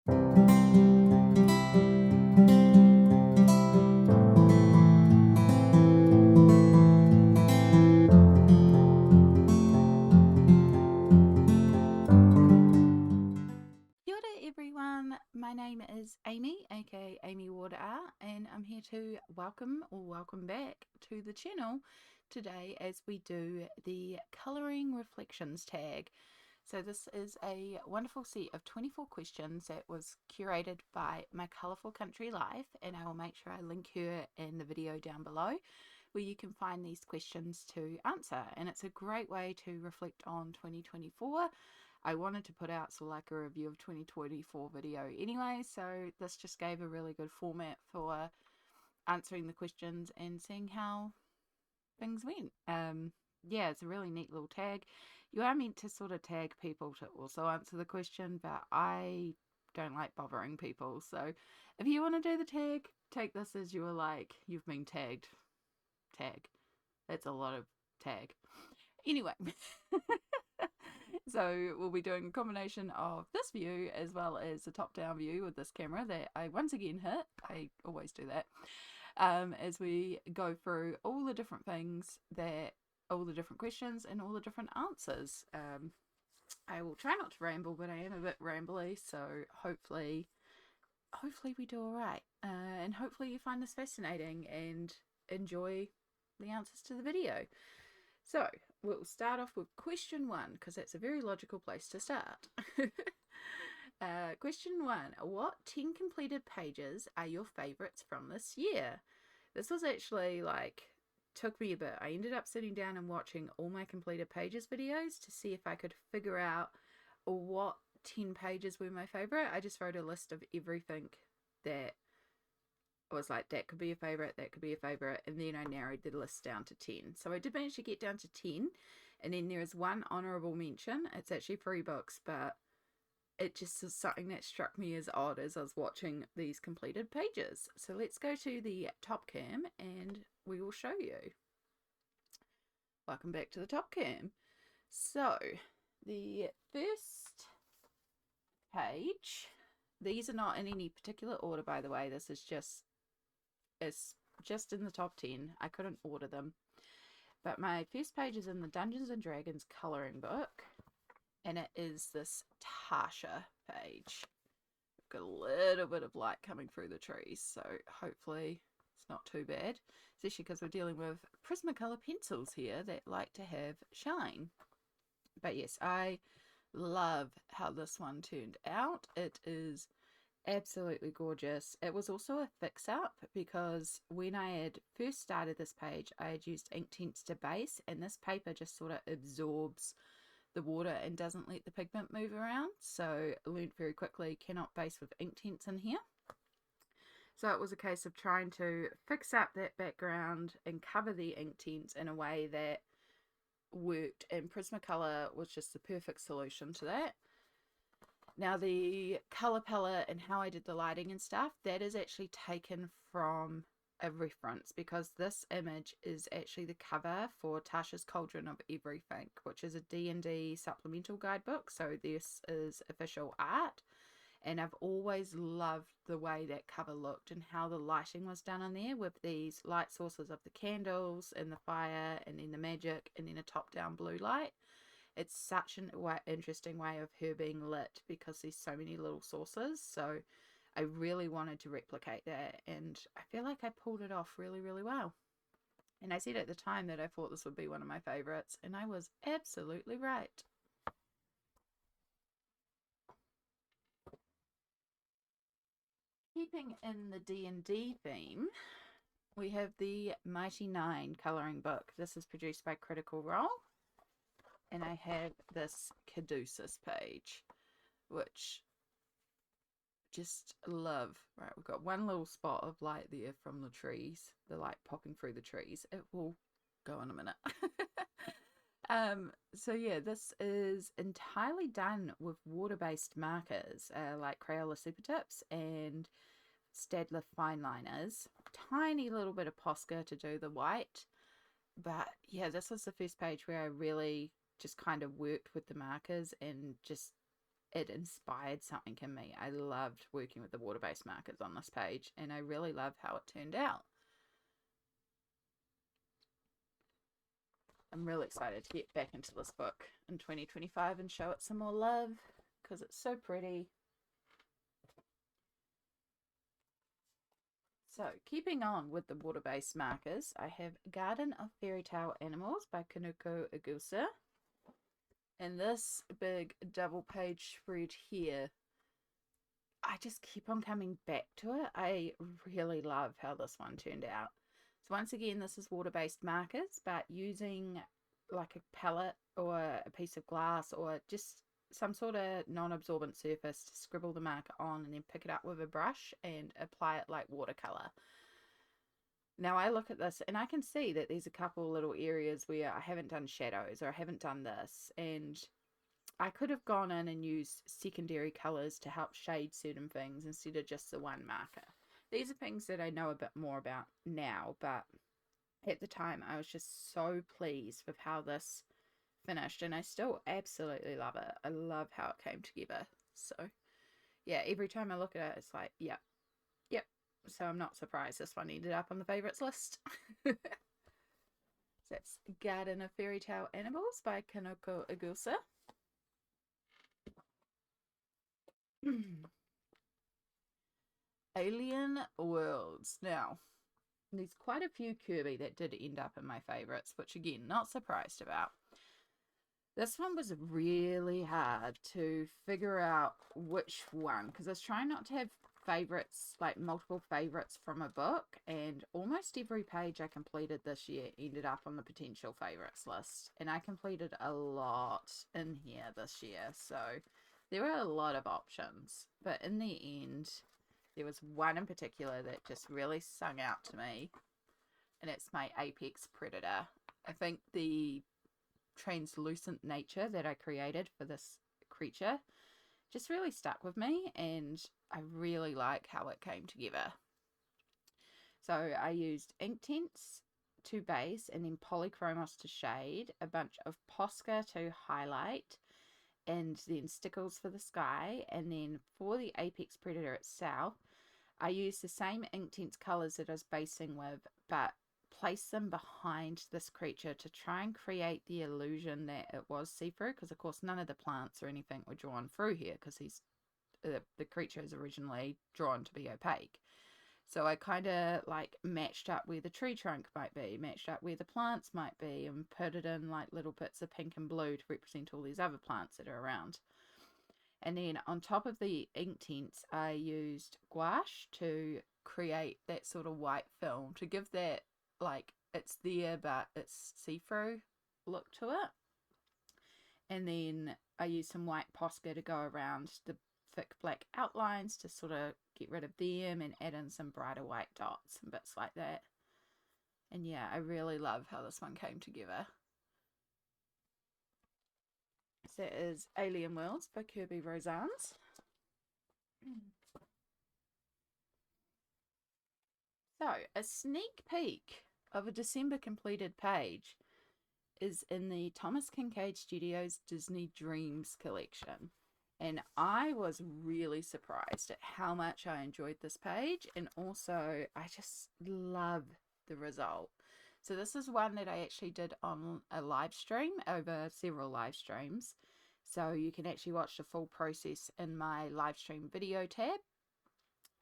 Kia ora everyone, my name is Amy, aka Amy Water Art, and I'm here to welcome back to the channel today as we do the colouring reflections tag. So this is a wonderful set of 24 questions that was curated by my Colourful Country Life, and I will make sure I link her in the video down below where you can find these questions to answer, and it's a great way to reflect on 2024. I wanted to put out sort of like a review of 2024 video anyway, so this just gave a really good format for answering the questions and seeing how things went. Yeah, it's a really neat little tag. You are meant to sort of tag people to also answer the question, but I don't like bothering people. So if you want to do the tag, take this as you've been tagged. Tag. That's a lot of tag. Anyway, so we'll be doing a combination of this view as well as the top-down view with this camera that I once again hit. I always do that. As we go through all the different things all the different questions and all the different answers. I will try not to ramble, but I am a bit rambly, so hopefully we do all right. And hopefully you find this fascinating and enjoy the answers to the video. So we'll start off with question 1 because that's a very logical place to start. Question 1. What 10 completed pages are your favourites from this year? This was actually took me a bit. I ended up sitting down and watching all my completed pages videos to see if I could figure out what 10 pages were my favourite. I just wrote a list of everything that was like, that could be a favourite, that could be a favourite, and then I narrowed the list down to 10. So I did manage to get down to 10, and then there is one honourable mention. It's actually 3 books, but it just is something that struck me as odd as I was watching these completed pages. So let's go to the top cam and we will show you. Welcome back to the top cam. So the first page, these are not in any particular order, by the way. This is it's just in the top 10. I couldn't order them. But my first page is in the Dungeons and Dragons colouring book, and it is this Tasha page. We've got a little bit of light coming through the trees, so hopefully it's not too bad, especially because we're dealing with Prismacolor pencils here that like to have shine. But yes, I love how this one turned out. It is absolutely gorgeous. It was also a fix-up because when I had first started this page, I had used Inktense to base, and this paper just sort of absorbs the water and doesn't let the pigment move around. So I learned very quickly, cannot base with Inktense in here. So it was a case of trying to fix up that background and cover the Inktense in a way that worked, and Prismacolor was just the perfect solution to that. Now the color palette and how I did the lighting and stuff, that is actually taken from a reference, because this image is actually the cover for Tasha's Cauldron of Everything, which is a D&D supplemental guidebook. So this is official art, and I've always loved the way that cover looked and how the lighting was done in there with these light sources of the candles and the fire and then the magic and then a top-down blue light. It's such an interesting way of her being lit because there's so many little sources. So I really wanted to replicate that, and I feel like I pulled it off really, really well. And I said at the time that I thought this would be one of my favorites, and I was absolutely right. Keeping in the D&D theme, we have the Mighty Nine colouring book. This is produced by Critical Role, and I have this Caduceus page, which just love. Right, we've got one little spot of light there from the trees, the light popping through the trees. It will go in a minute. So yeah, this is entirely done with water-based markers like Crayola Super Tips and Staedtler fine liners. Tiny little bit of Posca to do the white, but yeah, this was the first page where I really just kind of worked with the markers and just it inspired something in me. I loved working with the water-based markers on this page, and I really love how it turned out. I'm really excited to get back into this book in 2025 and show it some more love because it's so pretty. So, keeping on with the water-based markers, I have Garden of Fairy Tale Animals by Kaneko Igusa. And this big double page spread here, I just keep on coming back to it. I really love how this one turned out. So once again, this is water-based markers, but using like a palette or a piece of glass or just some sort of non-absorbent surface to scribble the marker on and then pick it up with a brush and apply it like watercolor. Now I look at this and I can see that there's a couple little areas where I haven't done shadows or I haven't done this, and I could have gone in and used secondary colors to help shade certain things instead of just the one marker. These are things that I know a bit more about now, but at the time I was just so pleased with how this finished, and I still absolutely love it. I love how it came together. So yeah, every time I look at it, it's like, yep. So I'm not surprised this one ended up on the favorites list. So that's Garden of Fairy Tale Animals by Kaneko Igusa. Alien Worlds. Now, there's quite a few Kirby that did end up in my favorites, which again, not surprised about. This one was really hard to figure out which one, because I was trying not to have favorites, like multiple favorites from a book, and almost every page I completed this year ended up on the potential favorites list, and I completed a lot in here this year, so there were a lot of options, but in the end there was one in particular that just really sung out to me, and it's my apex predator. I think the translucent nature that I created for this creature just really stuck with me, and I really like how it came together. So I used Inktense to base, and then Polychromos to shade, a bunch of Posca to highlight, and then Stickles for the sky. And then for the apex predator itself, I used the same Inktense colors that I was basing with, but place them behind this creature to try and create the illusion that it was see-through, because of course none of the plants or anything were drawn through here because the creature is originally drawn to be opaque. So I kind of like matched up where the tree trunk might be, matched up where the plants might be, and put it in like little bits of pink and blue to represent all these other plants that are around. And then on top of the Inktense, I used gouache to create that sort of white film to give that, like, it's there but it's see-through look to it. And then I used some white Posca to go around the thick black outlines to sort of get rid of them and add in some brighter white dots and bits like that. And yeah, I really love how this one came together. So that is Alien Worlds by Kirby Rosans. So, a sneak peek of a December completed page is in the Thomas Kincaid Studios Disney Dreams collection. And I was really surprised at how much I enjoyed this page, and also I just love the result. So this is one that I actually did on a live stream over several live streams. So you can actually watch the full process in my live stream video tab.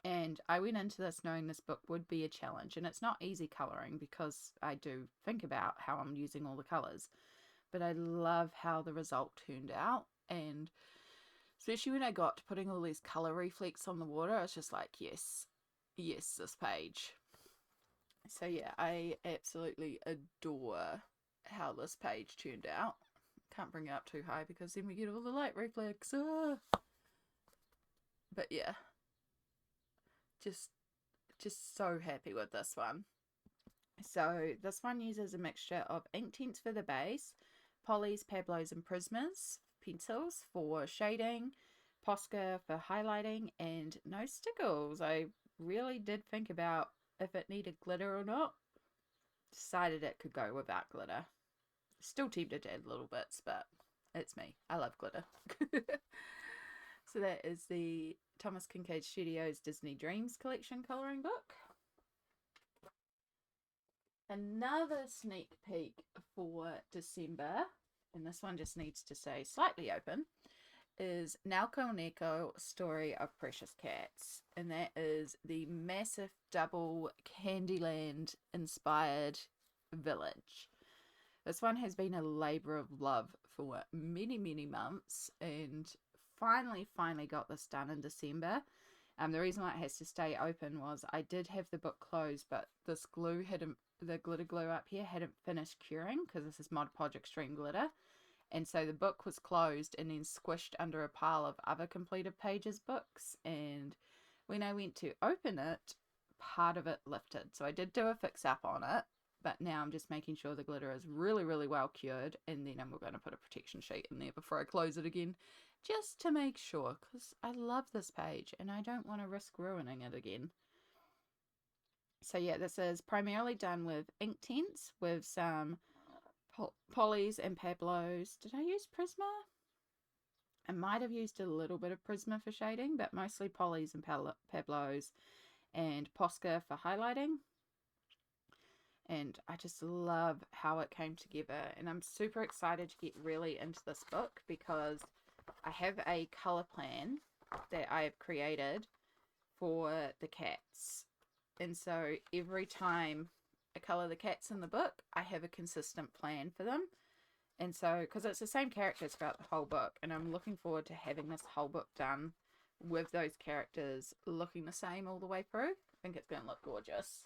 And I went into this knowing this book would be a challenge, and it's not easy colouring because I do think about how I'm using all the colours, but I love how the result turned out, and especially when I got to putting all these colour reflex on the water, I was just like, yes, this page. So yeah, I absolutely adore how this page turned out. Can't bring it up too high because then we get all the light reflex. But yeah, just so happy with this one. So this one uses a mixture of Inktense for the base, Polys, Pablos and Prismas pencils for shading, Posca for highlighting, and no Stickles. I really did think about if it needed glitter or not. Decided it could go without glitter. Still tempted to add little bits, but it's me. I love glitter. So that is the Thomas Kincaid Studios Disney Dreams Collection colouring book. Another sneak peek for December, and this one just needs to say slightly open, is Naoko Neko Story of Precious Cats. And that is the massive double Candyland inspired village. This one has been a labour of love for many, many months, and finally got this done in December. The reason why it has to stay open was I did have the book closed, but this glue hadn't, the glitter glue up here hadn't finished curing, because this is Mod Podge Extreme Glitter. And so the book was closed and then squished under a pile of other completed pages books. And when I went to open it, part of it lifted. So I did do a fix up on it, but now I'm just making sure the glitter is really, really well cured. And then I'm going to put a protection sheet in there before I close it again, just to make sure, because I love this page and I don't want to risk ruining it again. So yeah, this is primarily done with Inktense with some Polys and Pablos. Did I use Prisma? I might have used a little bit of Prisma for shading, but mostly Polys and Pablos and Posca for highlighting. And I just love how it came together, and I'm super excited to get really into this book because I have a colour plan that I have created for the cats. And so every time I colour the cats in the book, I have a consistent plan for them. And so, because it's the same characters throughout the whole book, and I'm looking forward to having this whole book done with those characters looking the same all the way through. I think it's going to look gorgeous.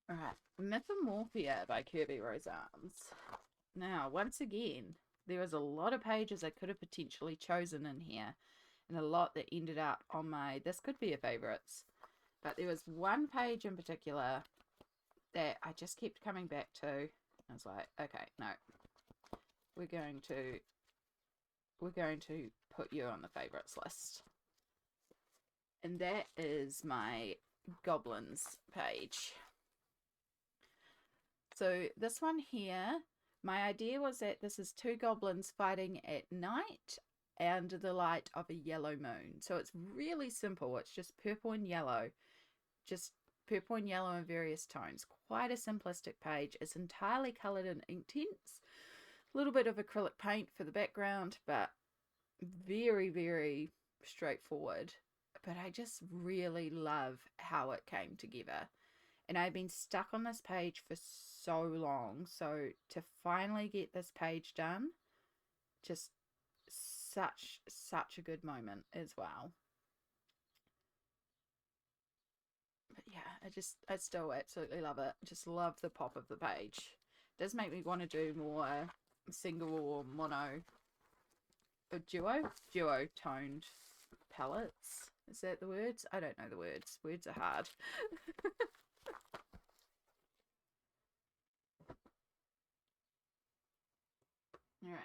Alright, Mythomorphia by Kirby Rose Arms. Now, once again, there was a lot of pages I could have potentially chosen in here, and a lot that ended up on my this could be a favourites. But there was one page in particular that I just kept coming back to. I was like, okay, no, we're going to put you on the favourites list. And that is my Goblins page. So this one here, my idea was that this is two goblins fighting at night under the light of a yellow moon. So it's really simple. It's just purple and yellow. Just purple and yellow in various tones. Quite a simplistic page. It's entirely coloured in Inktense. A little bit of acrylic paint for the background, but very, very straightforward. But I just really love how it came together. And I've been stuck on this page for so long. So to finally get this page done, just such a good moment as well. But yeah, I still absolutely love it. Just love the pop of the page. It does make me want to do more single or mono or duo toned palettes. Is that the words? I don't know the words. Words are hard. Alright.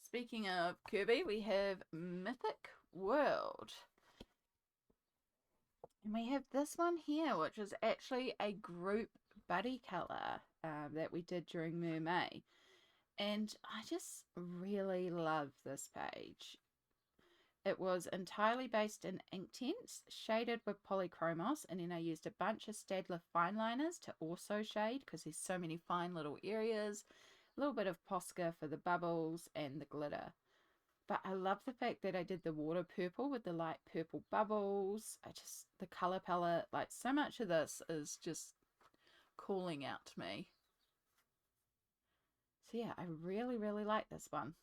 Speaking of Kirby, we have Mythic World. And we have this one here, which is actually a group buddy colour that we did during Mermay. And I just really love this page. It was entirely based in Inktense, shaded with polychromos, and then I used a bunch of Staedtler fine liners to also shade because there's so many fine little areas. A little bit of Posca for the bubbles and the glitter. But I love the fact that I did the water purple with the light purple bubbles. The colour palette, like so much of this is just calling out to me. So yeah, I really, really like this one.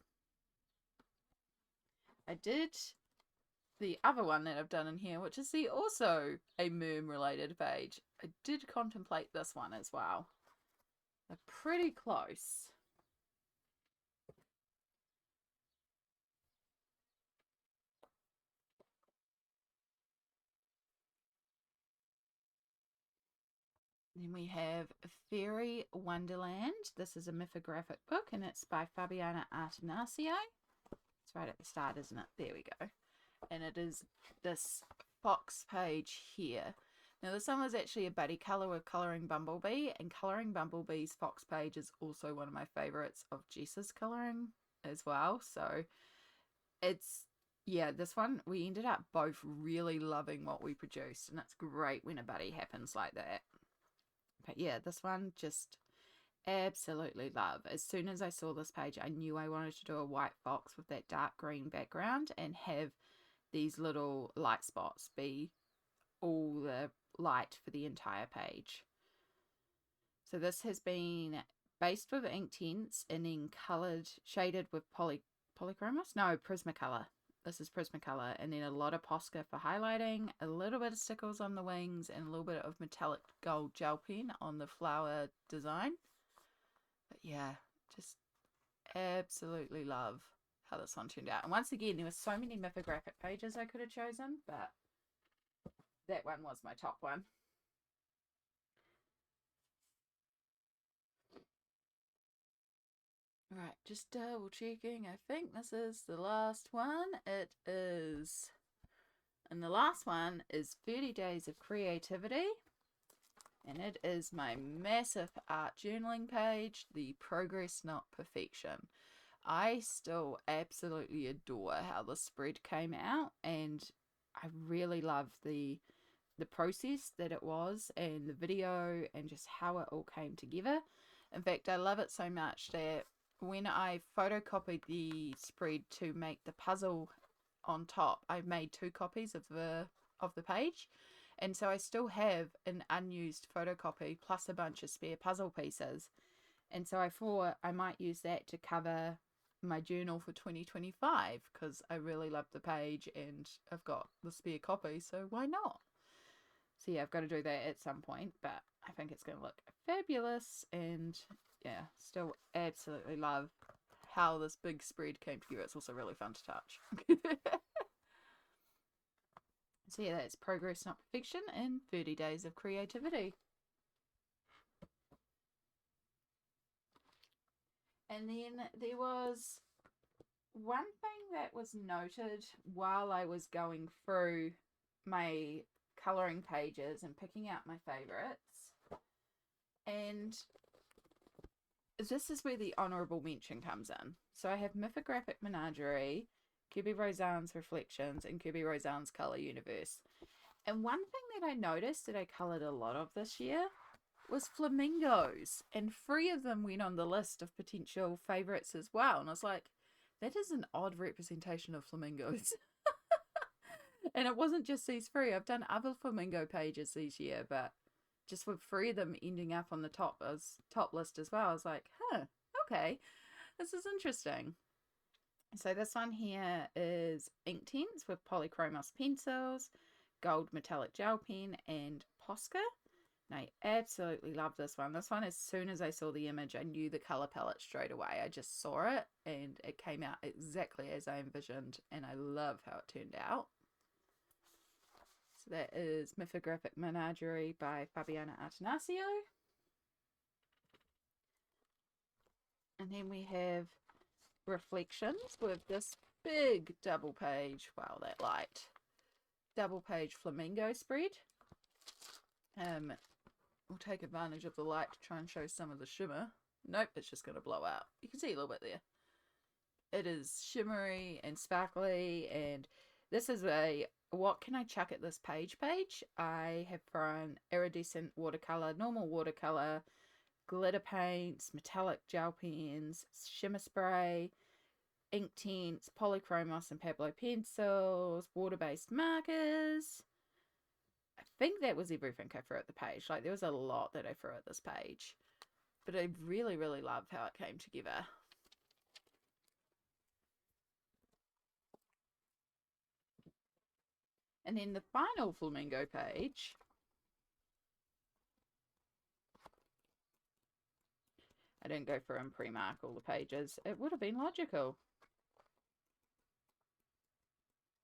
I did the other one that I've done in here, which is also a Merm related page. I did contemplate this one as well. They're pretty close. Then we have Fairy Wonderland. This is a mythographic book, and it's by Fabiana Artenasio. It's right at the start, isn't it? There we go. And it is this fox page here. Now this one was actually a buddy colour with Colouring Bumblebee, and Colouring Bumblebee's Fox page is also one of my favourites of Jess's colouring as well. So it's, yeah, this one we ended up both really loving what we produced, and it's great when a buddy happens like that. But yeah, this one just absolutely love. As soon as I saw this page, I knew I wanted to do a white fox with that dark green background and have these little light spots be all the light for the entire page. So this has been based with ink tints and then coloured, shaded with polychromos? No, Prismacolor. This is Prismacolor, and then a lot of Posca for highlighting, a little bit of stickles on the wings, and a little bit of metallic gold gel pen on the flower design. But yeah, just absolutely love how this one turned out. And once again, there were so many mythographic pages I could have chosen, but that one was my top one. Right, just double checking. I think this is the last one. It is. And the last one is 30 Days of Creativity. And it is my massive art journaling page, the Progress Not Perfection. I still absolutely adore how the spread came out, and I really love the process that it was, and the video, and just how it all came together. In fact, I love it so much that when I photocopied the spread to make the puzzle on top, I made 2 copies of the page, and so I still have an unused photocopy plus a bunch of spare puzzle pieces. And so I thought I might use that to cover my journal for 2025, because I really love the page and I've got the spare copy, so why not? So yeah, I've got to do that at some point, but I think it's going to look fabulous. And yeah, still absolutely love how this big spread came together. It's also really fun to touch. So yeah, that's Progress Not Perfection in 30 Days of Creativity. And then there was one thing that was noted while I was going through my colouring pages and picking out my favourites. And this is where the honourable mention comes in. So I have Mythographic Menagerie, QB Roseanne's Reflections, and QB Roseanne's Colour Universe. And one thing that I noticed that I coloured a lot of this year was flamingos, and 3 of them went on the list of potential favourites as well. And I was like, that is an odd representation of flamingos. And it wasn't just these 3. I've done other flamingo pages this year, but just with 3 of them ending up on the top list as well, I was like, huh, okay, this is interesting. So this one here is ink tints with polychromos pencils, gold metallic gel pen, and Posca. And I absolutely love this one. This one, as soon as I saw the image, I knew the colour palette straight away. I just saw it and it came out exactly as I envisioned, and I love how it turned out. So that is Mythographic Menagerie by Fabiana Atanasio. And then we have Reflections with this big double page, wow, that light, double page flamingo spread. We'll take advantage of the light to try and show some of the shimmer. Nope, it's just going to blow out. You can see a little bit there. It is shimmery and sparkly, and this is a what can I chuck at this page. I have thrown iridescent watercolor, normal watercolor, glitter paints, metallic gel pens, shimmer spray, ink tints, polychromos and Pablo pencils, water-based markers. I think that was everything I threw at the page. Like, there was a lot that I threw at this page, but I really, really loved how it came together. And then the final flamingo page, I didn't go through and pre-mark all the pages. It would have been logical.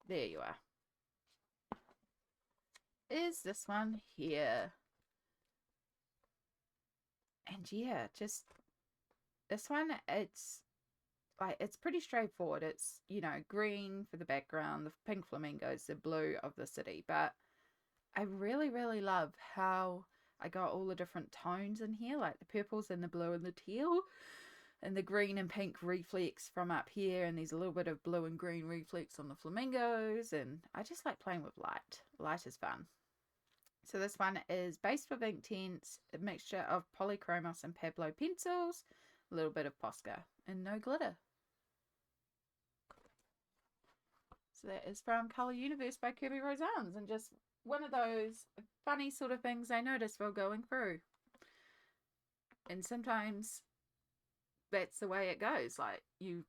There you are. Is this one here. And yeah, just this one, it's like, it's pretty straightforward. It's, you know, green for the background, the pink flamingos, the blue of the city, but I really, really love how I got all the different tones in here, like the purples and the blue and the teal, and the green and pink reflex from up here, and there's a little bit of blue and green reflex on the flamingos, and I just like playing with light. Light is fun. So this one is based with ink tints, a mixture of polychromos and Pablo pencils, a little bit of Posca, and no glitter. So that is from Colour Universe by Kirby Roseannes, and just one of those funny sort of things I notice while going through. And sometimes that's the way it goes. Like, you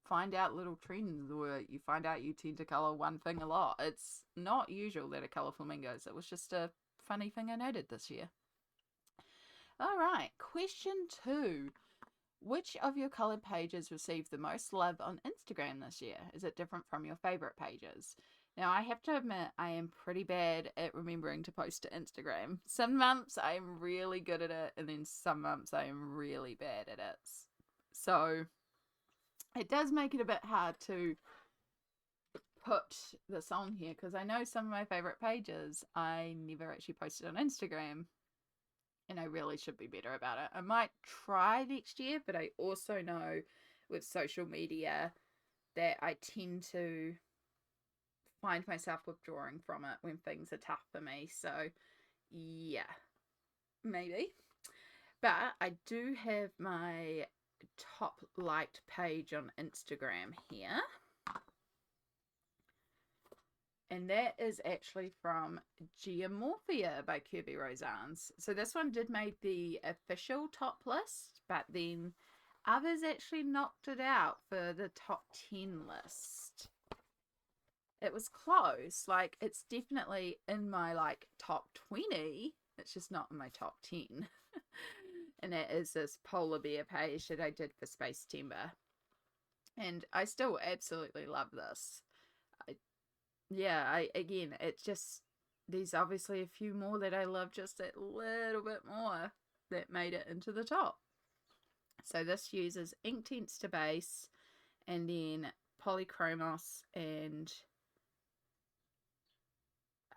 find out little trends, or you find out you tend to colour one thing a lot. It's not usual that I colour flamingos. It was just a funny thing I noted this year. All right, question 2. Which of your coloured pages received the most love on Instagram this year? Is it different from your favourite pages? Now, I have to admit, I am pretty bad at remembering to post to Instagram. Some months I am really good at it, and then some months I am really bad at it. So it does make it a bit hard to put this on here, because I know some of my favourite pages I never actually posted on Instagram, and I really should be better about it. I might try next year, but I also know with social media that I tend to find myself withdrawing from it when things are tough for me. So yeah, maybe. But I do have my top liked page on Instagram here. And that is actually from Geomorphia by Kirby Roseannes. So this one did make the official top list, but then others actually knocked it out for the top 10 list. It was close. Like, it's definitely in my like top 20. It's just not in my top 10. And that is this polar bear page that I did for Space Timber. And I still absolutely love this. Again, it's just, there's obviously a few more that I love just that little bit more that made it into the top. So this uses ink tints to base, and then polychromos, and I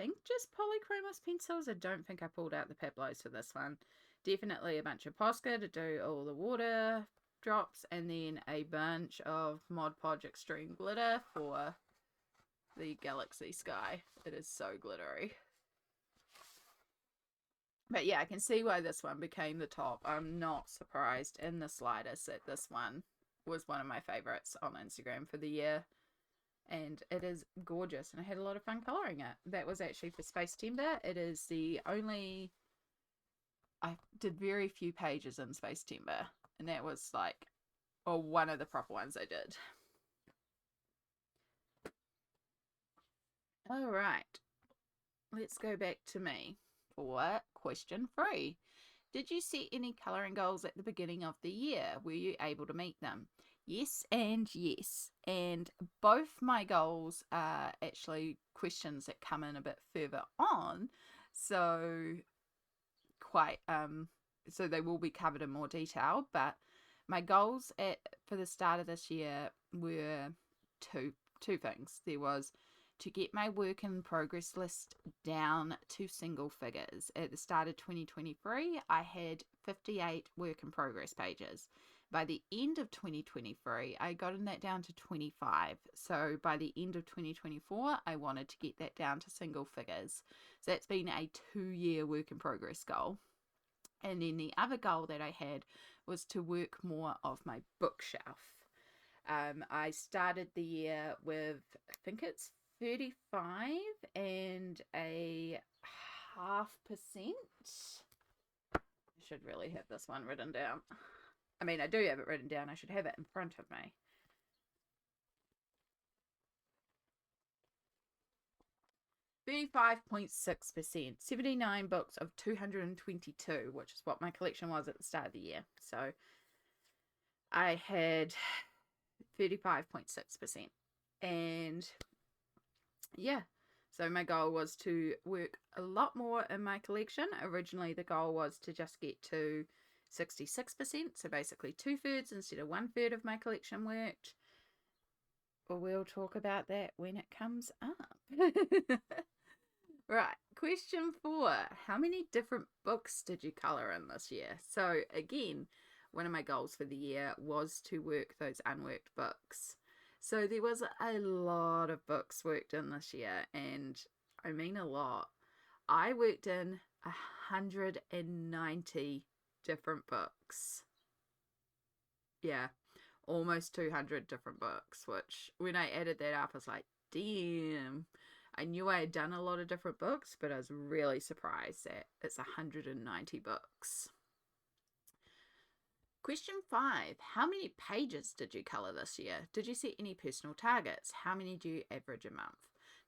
think just polychromos pencils. I don't think I pulled out the Pablos for this one. Definitely a bunch of Posca to do all the water drops, and then a bunch of Mod Podge Extreme glitter for the galaxy sky. It is so glittery. But yeah, I can see why this one became the top. I'm not surprised in the slightest that this one was one of my favorites on Instagram for the year. And it is gorgeous, and I had a lot of fun coloring it. That was actually for Space Timber. It is the only, I did very few pages in Space Timber, and that was like, one of the proper ones I did. All right, let's go back to me for question 3. Did you set any colouring goals at the beginning of the year? Were you able to meet them? Yes and yes. And both my goals are actually questions that come in a bit further on. So so they will be covered in more detail. But my goals for the start of this year were two things. There was to get my work in progress list down to single figures. At the start of 2023, I had 58 work in progress pages. By the end of 2023, I gotten that down to 25. So by the end of 2024, I wanted to get that down to single figures. So that's been a 2-year work in progress goal. And then the other goal that I had was to work more of my bookshelf. I started the year with, I think it's 35 and a 0.5%. I should really have this one written down. I mean, I do have it written down. I should have it in front of me. 35.6%, 79 books of 222, which is what my collection was at the start of the year. So I had 35.6%. And yeah, so my goal was to work a lot more in my collection. Originally, the goal was to just get to 66%, so basically 2/3 instead of 1/3 of my collection worked. But we'll talk about that when it comes up. Right, question 4. How many different books did you colour in this year? So, again, one of my goals for the year was to work those unworked books. So, there was a lot of books worked in this year, and I mean a lot. I worked in 190 different books. Yeah, almost 200 different books, which when I added that up, I was like, damn. I knew I had done a lot of different books, but I was really surprised that it's 190 books. Question 5. How many pages did you colour this year? Did you set any personal targets? How many do you average a month?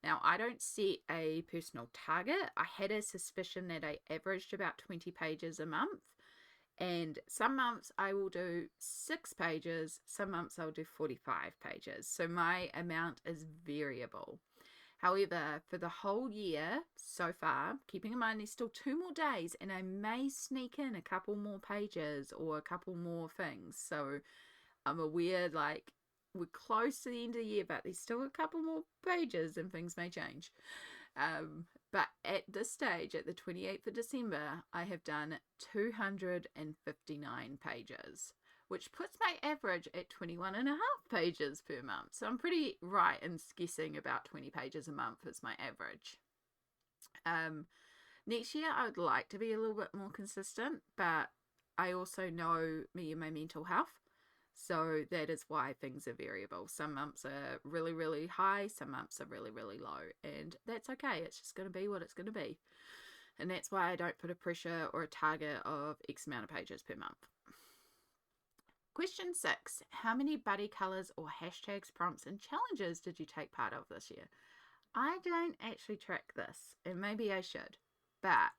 Now, I don't set a personal target. I had a suspicion that I averaged about 20 pages a month. And some months I will do 6 pages, some months I'll do 45 pages. So my amount is variable. However, for the whole year so far, keeping in mind there's still 2 more days and I may sneak in a couple more pages or a couple more things. So I'm aware, like, we're close to the end of the year, but there's still a couple more pages and things may change. But at this stage, at the 28th of December, I have done 259 pages, which puts my average at 21 and a half pages per month. So I'm pretty right in guessing about 20 pages a month is my average. Next year, I would like to be a little bit more consistent, but I also know me and my mental health. So that is why things are variable. Some months are really, really high. Some months are really, really low. And that's okay. It's just going to be what it's going to be. And that's why I don't put a pressure or a target of X amount of pages per month. Question 6. How many buddy colours or hashtags, prompts and challenges did you take part of this year? I don't actually track this. And maybe I should. But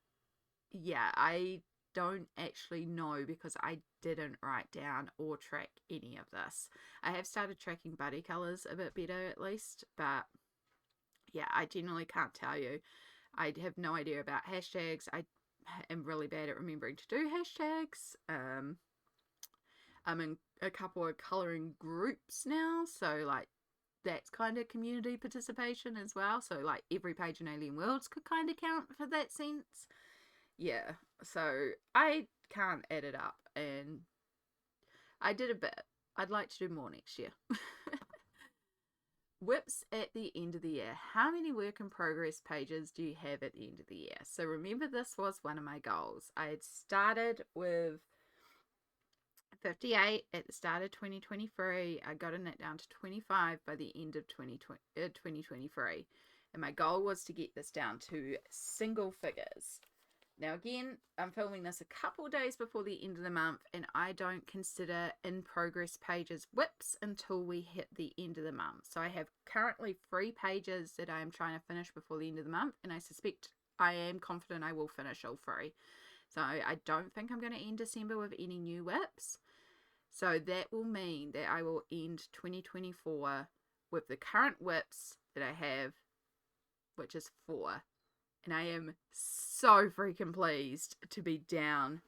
yeah, I don't actually know because I didn't write down or track any of this. I have started tracking buddy colours a bit better at least, but yeah, I generally can't tell you. I have no idea about hashtags. I am really bad at remembering to do hashtags. I'm in a couple of colouring groups now, so like that's kind of community participation as well. So like every page in Alien Worlds could kind of count for that sense. Yeah, so I can't add it up, and I did a bit. I'd like to do more next year. Whips at the end of the year. How many work in progress pages do you have at the end of the year? So remember, this was one of my goals. I had started with 58 at the start of 2023. I got it down to 25 by the end of 2023. And my goal was to get this down to single figures. Now again, I'm filming this a couple days before the end of the month, and I don't consider in progress pages whips until we hit the end of the month. So I have currently 3 pages that I am trying to finish before the end of the month, and I am confident I will finish all 3. So I don't think I'm going to end December with any new whips. So that will mean that I will end 2024 with the current whips that I have, which is 4. And I am so freaking pleased to be down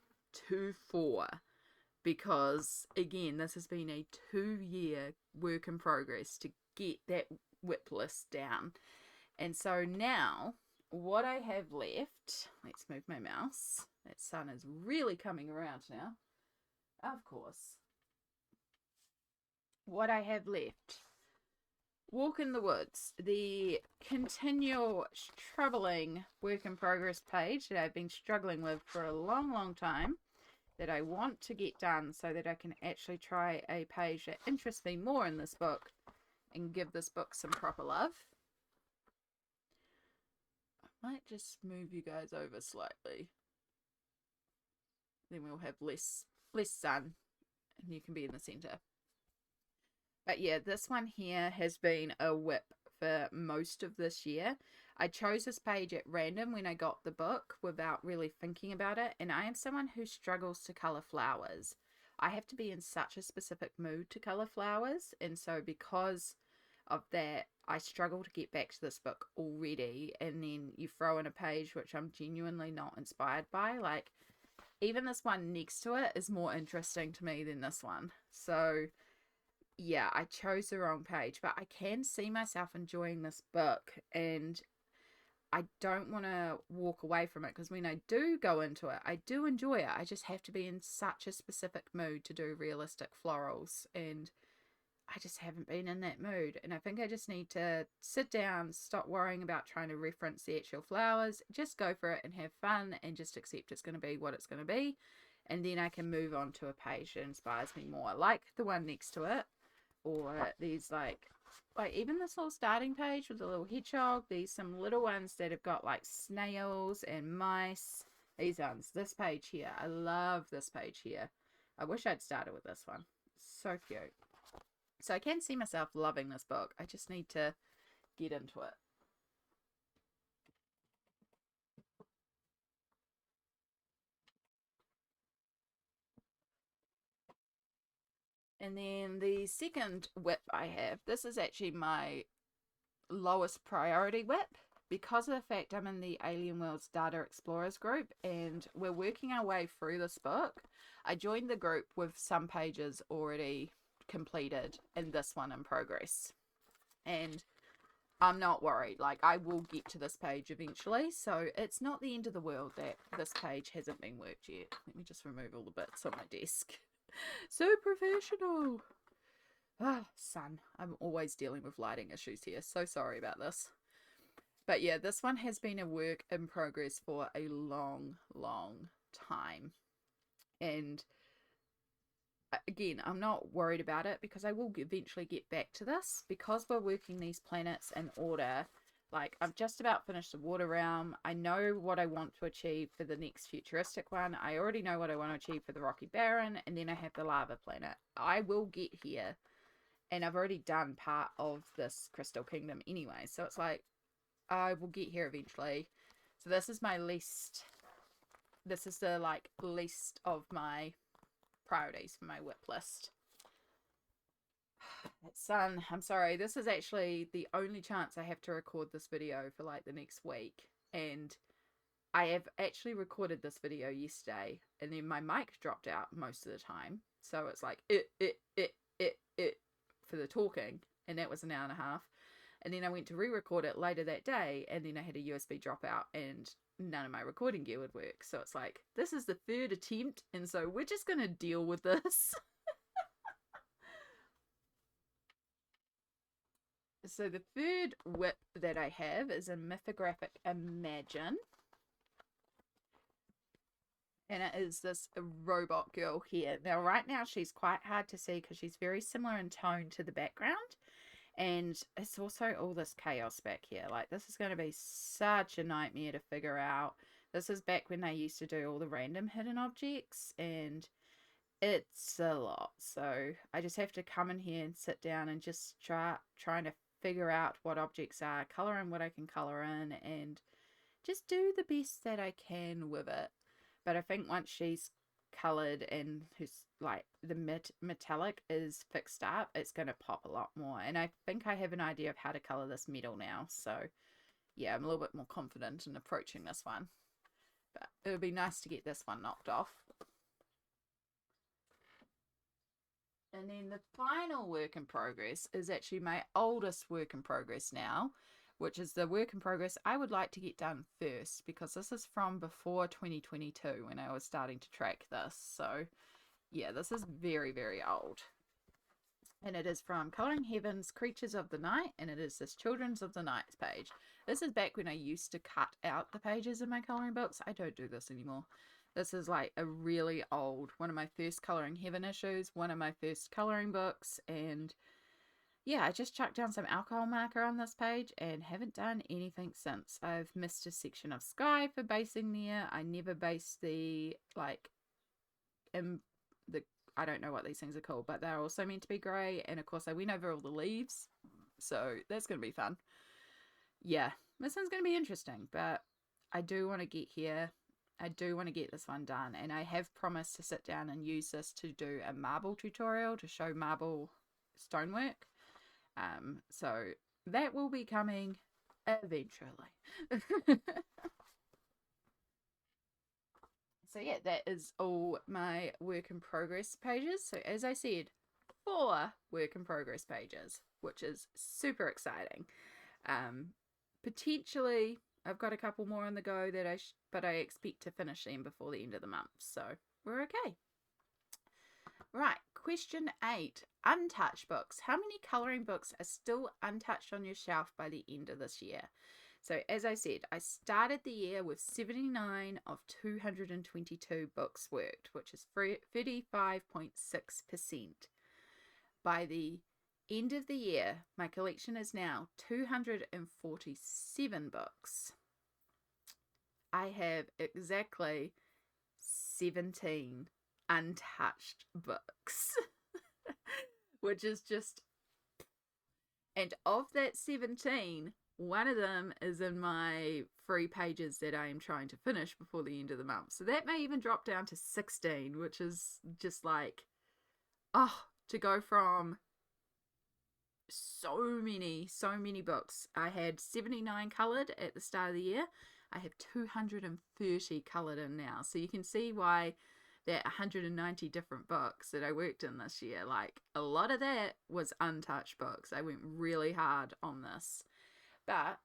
to 4 because, again, this has been a 2-year work in progress to get that whip list down. And so now what I have left, let's move my mouse. That sun is really coming around now. Of course. What I have left. Walk in the Woods, the continual troubling work in progress page that I've been struggling with for a long, long time that I want to get done so that I can actually try a page that interests me more in this book and give this book some proper love. I might just move you guys over slightly. Then we'll have less sun and you can be in the center. But yeah, this one here has been a whip for most of this year. I chose this page at random when I got the book without really thinking about it. And I am someone who struggles to colour flowers. I have to be in such a specific mood to colour flowers. And so because of that, I struggle to get back to this book already. And then you throw in a page which I'm genuinely not inspired by. Like, even this one next to it is more interesting to me than this one. So yeah, I chose the wrong page, but I can see myself enjoying this book, and I don't want to walk away from it, because when I do go into it, I do enjoy it. I just have to be in such a specific mood to do realistic florals, and I just haven't been in that mood. And I think I just need to sit down, stop worrying about trying to reference the actual flowers, just go for it and have fun, and just accept it's going to be what it's going to be. And then I can move on to a page that inspires me more, like the one next to it, or these like even this little starting page with a little hedgehog. These some little ones that have got like snails and mice. These ones, this page here, I love this page here. I wish I'd started with this one. So cute. So I can see myself loving this book. I just need to get into it. And then the second whip I have, this is actually my lowest priority whip, because of the fact I'm in the Alien Worlds Data Explorers group and we're working our way through this book. I joined the group with some pages already completed and this one in progress. And I'm not worried. Like, I will get to this page eventually, so it's not the end of the world that this page hasn't been worked yet. Let me just remove all the bits on my desk. So professional. Ah, sun. I'm always dealing with lighting issues here. So sorry about this. But yeah, this one has been a work in progress for a long, long time. And again, I'm not worried about it, because I will eventually get back to this, because we're working these planets in order. Like, I've just about finished the water realm. I know what I want to achieve for the next futuristic one. I already know what I want to achieve for the rocky baron, and then I have the lava planet. I will get here, and I've already done part of this crystal kingdom anyway, so it's like I will get here eventually. So this is my least, this is the like least of my priorities for my whip list. Sun, I'm sorry, this is actually the only chance I have to record this video for like the next week, and I have actually recorded this video yesterday, and then my mic dropped out most of the time, so it's like it for the talking, and that was an hour and a half. And then I went to re-record it later that day, and then I had a USB dropout, and none of my recording gear would work. So it's like, this is the third attempt, and so we're just going to deal with this. So the third whip that I have is a mythographic Imagine. And it is this robot girl here. Now, right now, she's quite hard to see because she's very similar in tone to the background. And it's also all this chaos back here. Like, this is going to be such a nightmare to figure out. This is back when they used to do all the random hidden objects, and it's a lot. So I just have to come in here and sit down and just trying to figure out what objects are, color in what I can color in, and just do the best that I can with it. But I think once she's colored and who's like the metallic is fixed up, it's going to pop a lot more. And I think I have an idea of how to color this metal now, so yeah, I'm a little bit more confident in approaching this one. But it would be nice to get this one knocked off. And then the final work in progress is actually my oldest work in progress now, which is the work in progress I would like to get done first, because this is from before 2022 when I was starting to track this. So yeah, this is very, very old. And it is from Colouring Heaven's Creatures of the Night, and it is this Children's of the Night page. This is back when I used to cut out the pages in my colouring books. I don't do this anymore. This is like a really old, one of my first Colouring Heaven issues, one of my first colouring books, and yeah, I just chucked down some alcohol marker on this page and haven't done anything since. I've missed a section of sky for basing there. I never based the, like, I don't know what these things are called, but they're also meant to be grey. And of course I went over all the leaves, so that's going to be fun. Yeah, this one's going to be interesting, but I do want to get here. I do want to get this one done, and I have promised to sit down and use this to do a marble tutorial to show marble stonework. So that will be coming eventually. So yeah, that is all my work in progress pages. So as I said, 4 work in progress pages, which is super exciting. Potentially I've got a couple more on the go that but I expect to finish them before the end of the month, so we're okay. Right, question 8. Untouched books. How many colouring books are still untouched on your shelf by the end of this year? So as I said, I started the year with 79 of 222 books worked, which is 35.6%. By the end of the year, my collection is now 247 books. I have exactly 17 untouched books, which is just... And of that 17, one of them is in my free pages that I am trying to finish before the end of the month. So that may even drop down to 16, which is just like, to go from so many books. I had 79 coloured at the start of the year. I have 230 coloured in now. So you can see why that 190 different books that I worked in this year, like a lot of that was untouched books. I went really hard on this. But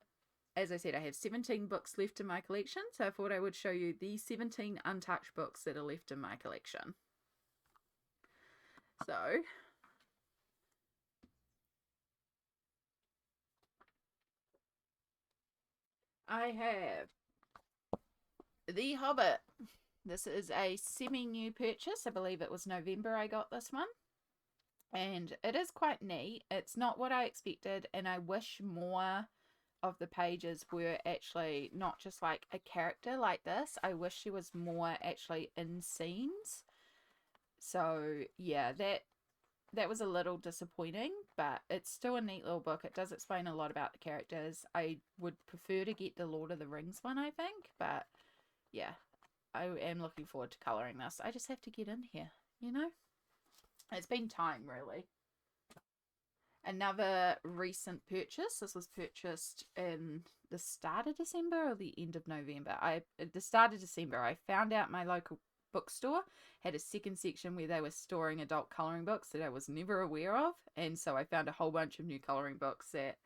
as I said, I have 17 books left in my collection. So I thought I would show you the 17 untouched books that are left in my collection. So I have The Hobbit. This is a semi-new purchase. I believe it was November I got this one. And it is quite neat. It's not what I expected, and I wish more of the pages were actually not just like a character like this. I wish she was more actually in scenes. So yeah, that was a little disappointing, but it's still a neat little book. It does explain a lot about the characters. I would prefer to get the Lord of the Rings one, I think, but yeah, I am looking forward to colouring this. I just have to get in here, you know? It's been time, really. Another recent purchase. This was purchased in the start of December or the end of November. At the start of December, I found out my local bookstore had a second section where they were storing adult colouring books that I was never aware of. And so I found a whole bunch of new colouring books that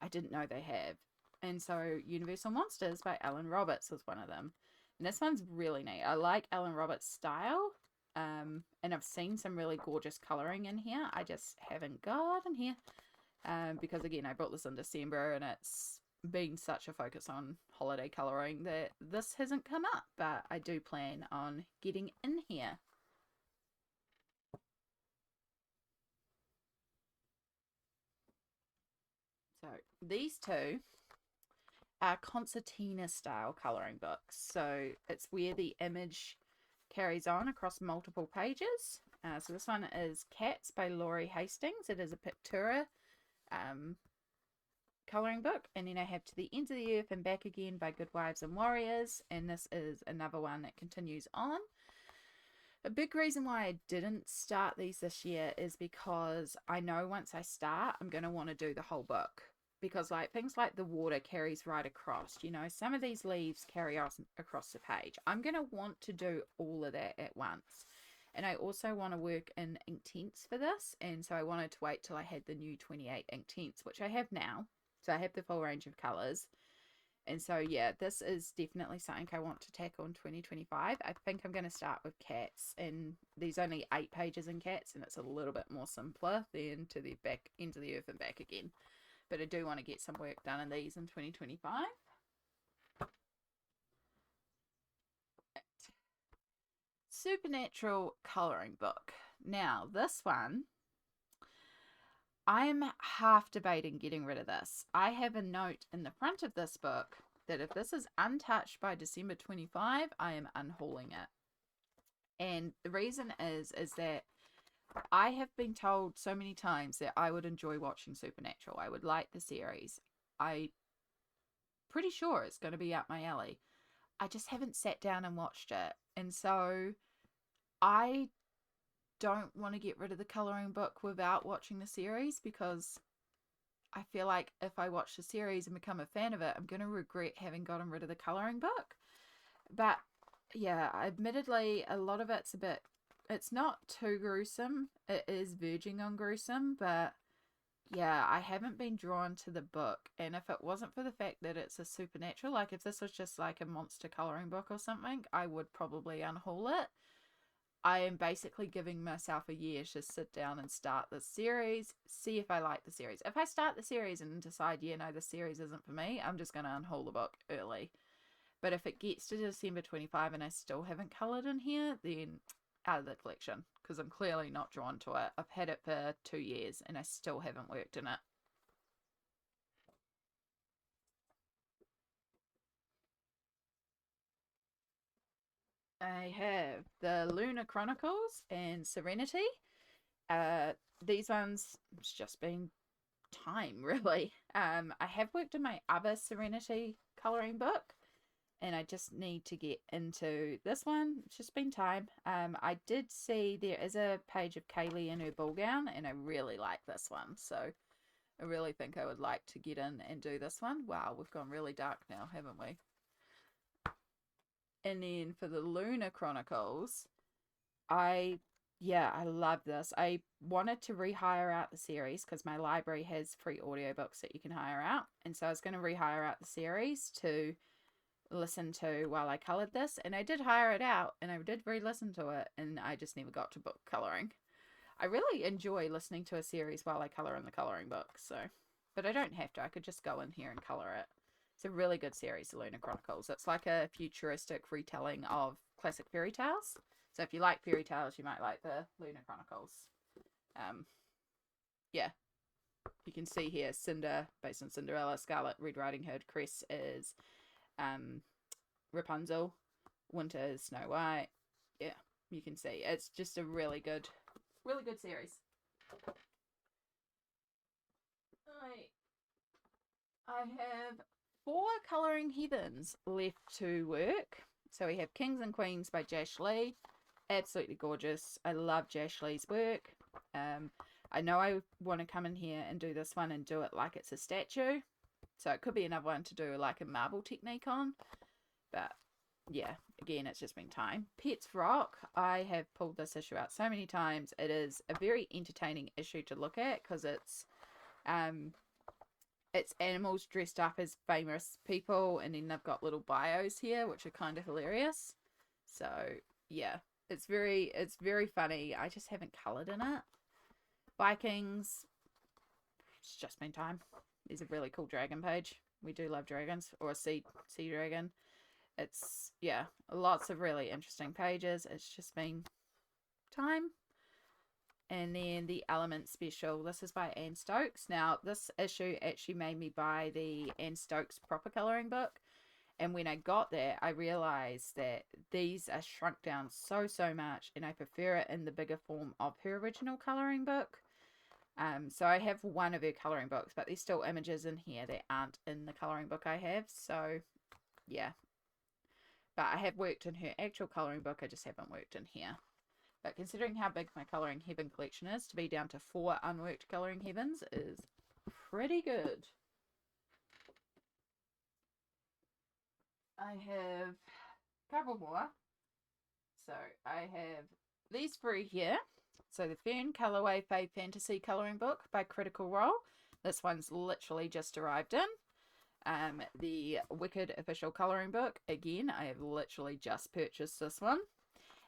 I didn't know they have. And so Universal Monsters by Alan Roberts was one of them. And this one's really neat. I like Alan Roberts' style. And I've seen some really gorgeous colouring in here. I just haven't gotten here. Because again, I bought this in December and it's been such a focus on holiday colouring that this hasn't come up. But I do plan on getting in here. So these two are concertina style colouring books. So it's where the image carries on across multiple pages. So this one is Cats by Laurie Hastings. It is a Pictura colouring book. And then I have To the Ends of the Earth and Back Again by Good Wives and Warriors. And this is another one that continues on. A big reason why I didn't start these this year is because I know once I start, I'm going to want to do the whole book. Because like things like the water carries right across, you know, some of these leaves carry across the page. I'm going to want to do all of that at once. And I also want to work in Inktense for this. And so I wanted to wait till I had the new 28 Inktense, which I have now. So I have the full range of colours. And so, yeah, this is definitely something I want to tackle in 2025. I think I'm going to start with Cats. And there's only 8 pages in Cats. And it's a little bit more simpler than To the Back Ends of the Earth and Back Again. But I do want to get some work done in these in 2025. Supernatural colouring book. Now, this one, I'm half debating getting rid of this. I have a note in the front of this book that if this is untouched by December 25, I am unhauling it. And the reason is that I have been told so many times that I would enjoy watching Supernatural. I would like the series. I'm pretty sure it's going to be up my alley. I just haven't sat down and watched it. And so I don't want to get rid of the colouring book without watching the series, because I feel like if I watch the series and become a fan of it, I'm going to regret having gotten rid of the colouring book. But yeah, admittedly, a lot of it's it's not too gruesome. It is verging on gruesome, but yeah, I haven't been drawn to the book. And if it wasn't for the fact that it's a supernatural, like if this was just like a monster coloring book or something, I would probably unhaul it. I am basically giving myself a year to sit down and start this series, see if I like the series. If I start the series and decide, yeah, no, the series isn't for me, I'm just going to unhaul the book early. But if it gets to December 25 and I still haven't coloured in here, then out of the collection, because I'm clearly not drawn to it. I've had it for 2 years and I still haven't worked in it. I have the Lunar Chronicles and Serenity. Uh, these ones, it's just been time, really. I have worked in my other Serenity colouring book, and I just need to get into this one. It's just been time. I did see there is a page of Kaylee in her ball gown, and I really like this one. So I really think I would like to get in and do this one. Wow, we've gone really dark now, haven't we? And then for the Lunar Chronicles, I I love this. I wanted to rehire out the series because my library has free audiobooks that you can hire out. And so I was going to rehire out the series to listen to while I coloured this. And I did hire it out and I did re-listen to it, and I just never got to book colouring. I really enjoy listening to a series while I colour in the colouring book, so but I don't have to. I could just go in here and colour it. It's a really good series, The Lunar Chronicles. It's like a futuristic retelling of classic fairy tales. So if you like fairy tales, you might like the Lunar Chronicles. Um, yeah, you can see here Cinder, based on Cinderella, Scarlet, Red Riding Hood, Cress is um, Rapunzel, Winter is Snow White. Yeah, you can see it's just a really good series. I have 4 colouring heathens left to work. So we have Kings and Queens by Jash Lee. Absolutely gorgeous. I love Jash Lee's work. I know I want to come in here and do this one and do it like it's a statue. So it could be another one to do like a marble technique on. But yeah, again, it's just been time. Pets Rock. I have pulled this issue out so many times. It is a very entertaining issue to look at because it's animals dressed up as famous people, and then they've got little bios here, which are kind of hilarious. So yeah, it's very funny. I just haven't coloured in it. Vikings. It's just been time. There's a really cool dragon page. We do love dragons, or a sea dragon. It's lots of really interesting pages. It's just been time. And then the Element Special. This is by Anne Stokes. Now, this issue actually made me buy the Anne Stokes proper colouring book. And when I got there, I realised that these are shrunk down so much, and I prefer it in the bigger form of her original colouring book. So I have one of her colouring books, but there's still images in here that aren't in the colouring book I have. So, yeah. But I have worked in her actual colouring book. I just haven't worked in here. But considering how big my Colouring Heaven collection is, to be down to 4 unworked Colouring Heavens is pretty good. I have a couple more. So I have these 3 here. So the Fern Colorway Fave Fantasy colouring book by Critical Role. This one's literally just arrived in. The Wicked official colouring book. Again, I have literally just purchased this one.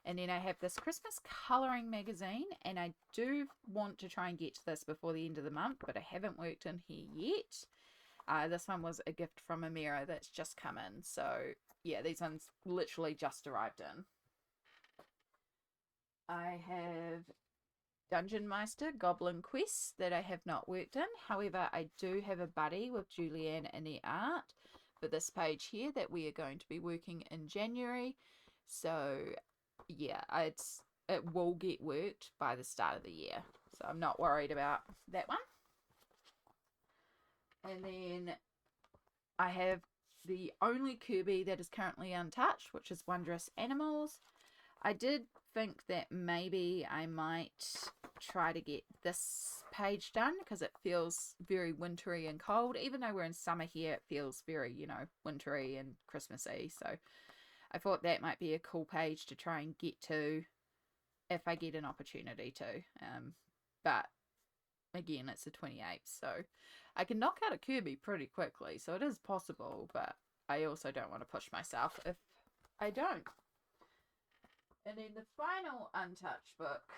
And then I have this Christmas colouring magazine, and I do want to try and get to this before the end of the month, but I haven't worked in here yet. This one was a gift from Amira that's just come in. So, yeah, these ones literally just arrived in. I have Dungeon Meister Goblin Quest that I have not worked in. However, I do have a buddy with Julianne in the art for this page here that we are going to be working in January. So yeah, it will get worked by the start of the year. So I'm not worried about that one. And then I have the only Kirby that is currently untouched, which is Wondrous Animals. I did think that maybe I might try to get this page done because it feels very wintry and cold. Even though we're in summer here, it feels very, wintry and Christmassy. So I thought that might be a cool page to try and get to if I get an opportunity to. But again, it's the 28th, so I can knock out a Kirby pretty quickly, so it is possible, but I also don't want to push myself if I don't. And then the final Untouched book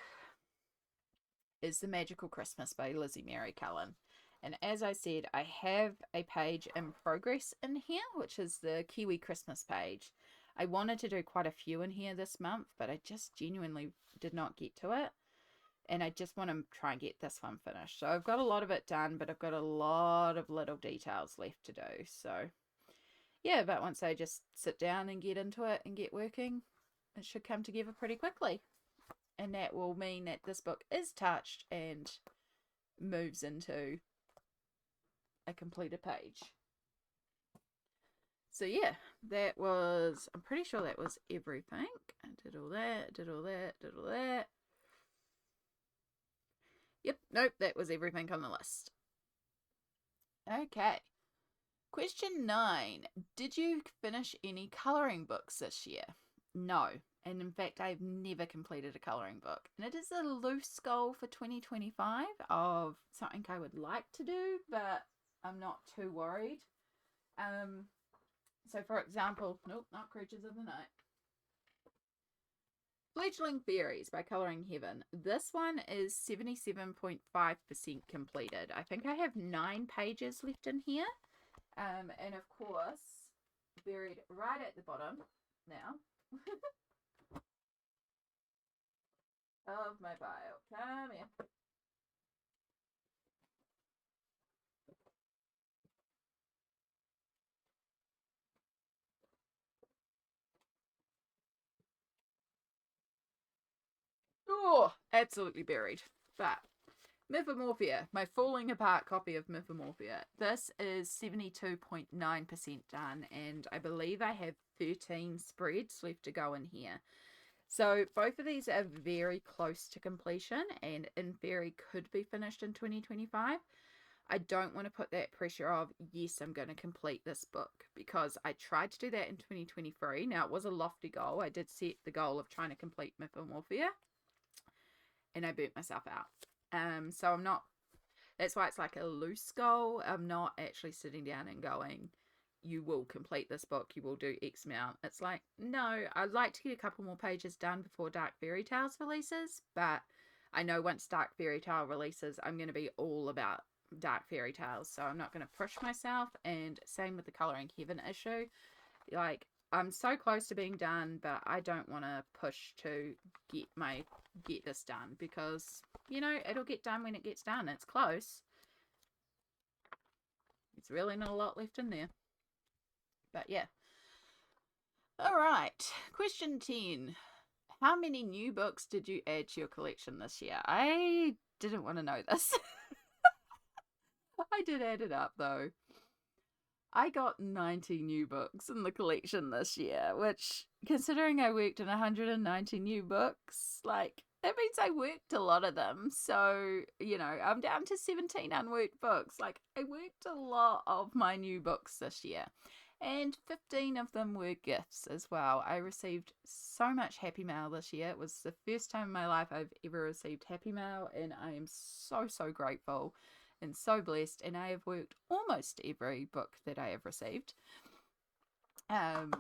is The Magical Christmas by Lizzie Mary Cullen. And as I said, I have a page in progress in here, which is the Kiwi Christmas page. I wanted to do quite a few in here this month, but I just genuinely did not get to it. And I just want to try and get this one finished. So I've got a lot of it done, but I've got a lot of little details left to do. So yeah, but once I just sit down and get into it and get working, it should come together pretty quickly. And that will mean that this book is touched and moves into a completed page. So yeah, that was, I'm pretty sure that was everything. I did all that, did all that, did all that. Yep, nope, that was everything on the list. Okay. Question 9. Did you finish any colouring books this year? No. And in fact, I've never completed a colouring book. And it is a loose goal for 2025 of something I would like to do, but I'm not too worried. So for example, nope, not Creatures of the Night. Fledgling Fairies by Colouring Heaven. This one is 77.5% completed. I think I have 9 pages left in here. And of course, buried right at the bottom now of my bio. Come here. Oh, absolutely buried. But Mythomorphia, my falling apart copy of Mythomorphia. This is 72.9% done, and I believe I have 13 spreads left to go in here. So both of these are very close to completion and in theory could be finished in 2025. I don't want to put that pressure of, yes, I'm going to complete this book, because I tried to do that in 2023. Now, it was a lofty goal. I did set the goal of trying to complete Mythomorphia, and I burnt myself out. So I'm not, that's why it's like a loose goal. I'm not actually sitting down and going, you will complete this book, you will do X amount. It's like, no, I'd like to get a couple more pages done before Dark Fairy Tales releases, but I know once Dark Fairy Tale releases, I'm going to be all about Dark Fairy Tales, so I'm not going to push myself. And same with the Colouring Heaven issue. Like, I'm so close to being done, but I don't want to push to get this done, because, you know, it'll get done when it gets done. It's close. It's really not a lot left in there. But yeah. All right. Question 10. How many new books did you add to your collection this year? I didn't want to know this. I did add it up though. I got 90 new books in the collection this year, which, considering I worked in 190 new books, like, that means I worked a lot of them. So, you know, I'm down to 17 unworked books. Like, I worked a lot of my new books this year. And 15 of them were gifts as well. I received so much Happy Mail this year. It was the first time in my life I've ever received Happy Mail, and I am so, so grateful and so blessed. And I have worked almost every book that I have received. And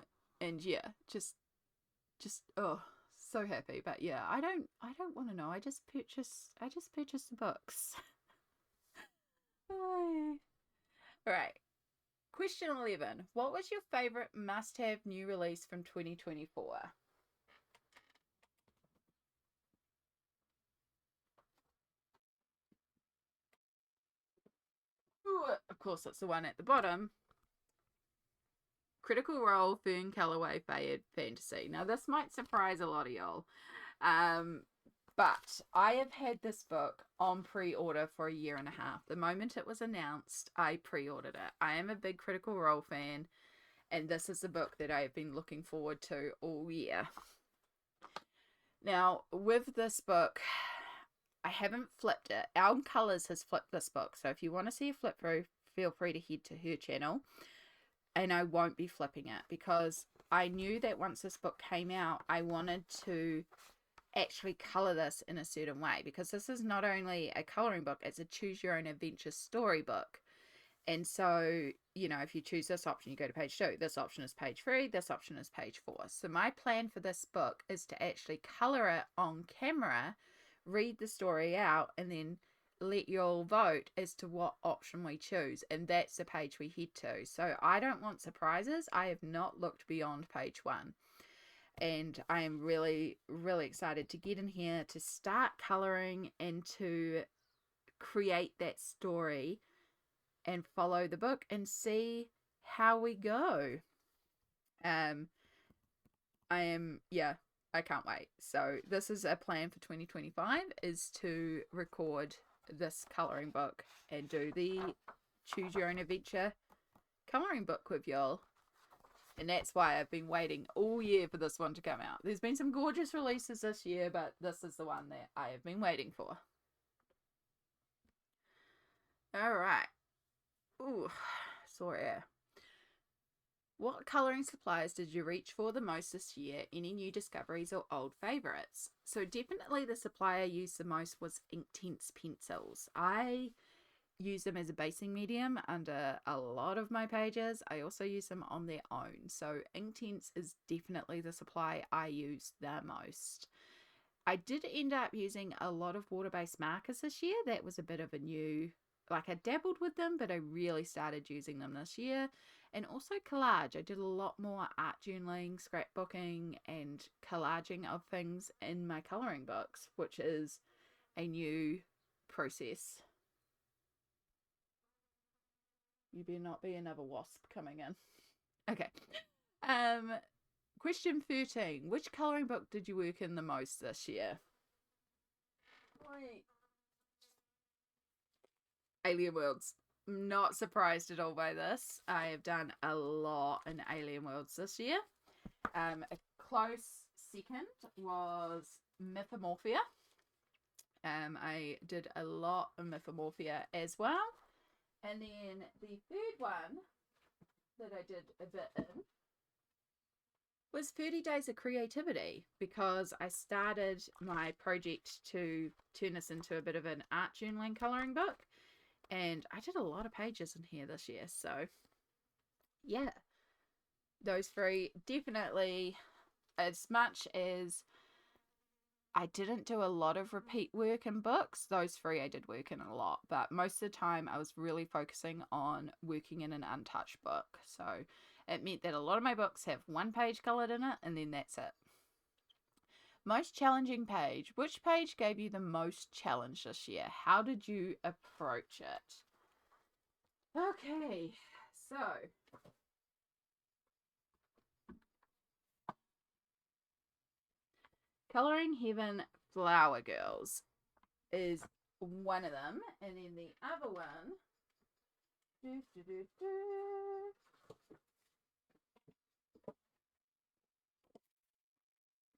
yeah, just oh, so happy. But yeah, I don't want to know. I just purchased the books. All right. Question 11. What was your favourite must-have new release from 2024? Ooh, of course, it's the one at the bottom. Critical Role, Fern Calloway, Fayed Fantasy. Now, this might surprise a lot of y'all. But I have had this book on pre-order for 1.5 years. The moment it was announced, I pre-ordered it. I am a big Critical Role fan, and this is the book that I have been looking forward to all year. Now, with this book, I haven't flipped it. Elm Colours has flipped this book, so if you want to see a flip through, feel free to head to her channel. And I won't be flipping it, because I knew that once this book came out, I wanted to actually color this in a certain way, because this is not only a coloring book, it's a choose your own adventure storybook. And so, you know, if you choose this option, you go to page 2. This option is page 3. This option is page 4. So my plan for this book is to actually color it on camera, read the story out, and then let you all vote as to what option we choose. And that's the page we head to. So I don't want surprises. I have not looked beyond page 1. And I am really, really excited to get in here, to start coloring and to create that story and follow the book and see how we go. I can't wait. So this is a plan for 2025, is to record this coloring book and do the choose your own adventure coloring book with y'all. And that's why I've been waiting all year for this one to come out. There's been some gorgeous releases this year, but this is the one that I have been waiting for. All right. Ooh, sore air. What colouring supplies did you reach for the most this year? Any new discoveries or old favourites? So definitely the supply I used the most was Inktense pencils. I use them as a basing medium under a lot of my pages. I also use them on their own. So Inktense is definitely the supply I use the most. I did end up using a lot of water-based markers this year. That was a bit of a new... Like, I dabbled with them, but I really started using them this year. And also collage. I did a lot more art journaling, scrapbooking, and collaging of things in my colouring books, which is a new process. You better not be another wasp coming in. Okay. Question 13. Which colouring book did you work in the most this year? Wait. Alien Worlds. Not surprised at all by this. I have done a lot in Alien Worlds this year. A close second was Mythomorphia. I did a lot of Mythomorphia as well. And then the third one that I did a bit in was 30 Days of Creativity, because I started my project to turn this into a bit of an art journaling colouring book. And I did a lot of pages in here this year. So, yeah. Those 3 definitely, as much as I didn't do a lot of repeat work in books, those 3 I did work in a lot. But most of the time I was really focusing on working in an Untouched book. So it meant that a lot of my books have 1 page coloured in it, and then that's it. Most challenging page. Which page gave you the most challenge this year? How did you approach it? Okay, so Colouring Heaven Flower Girls is one of them, and then the other one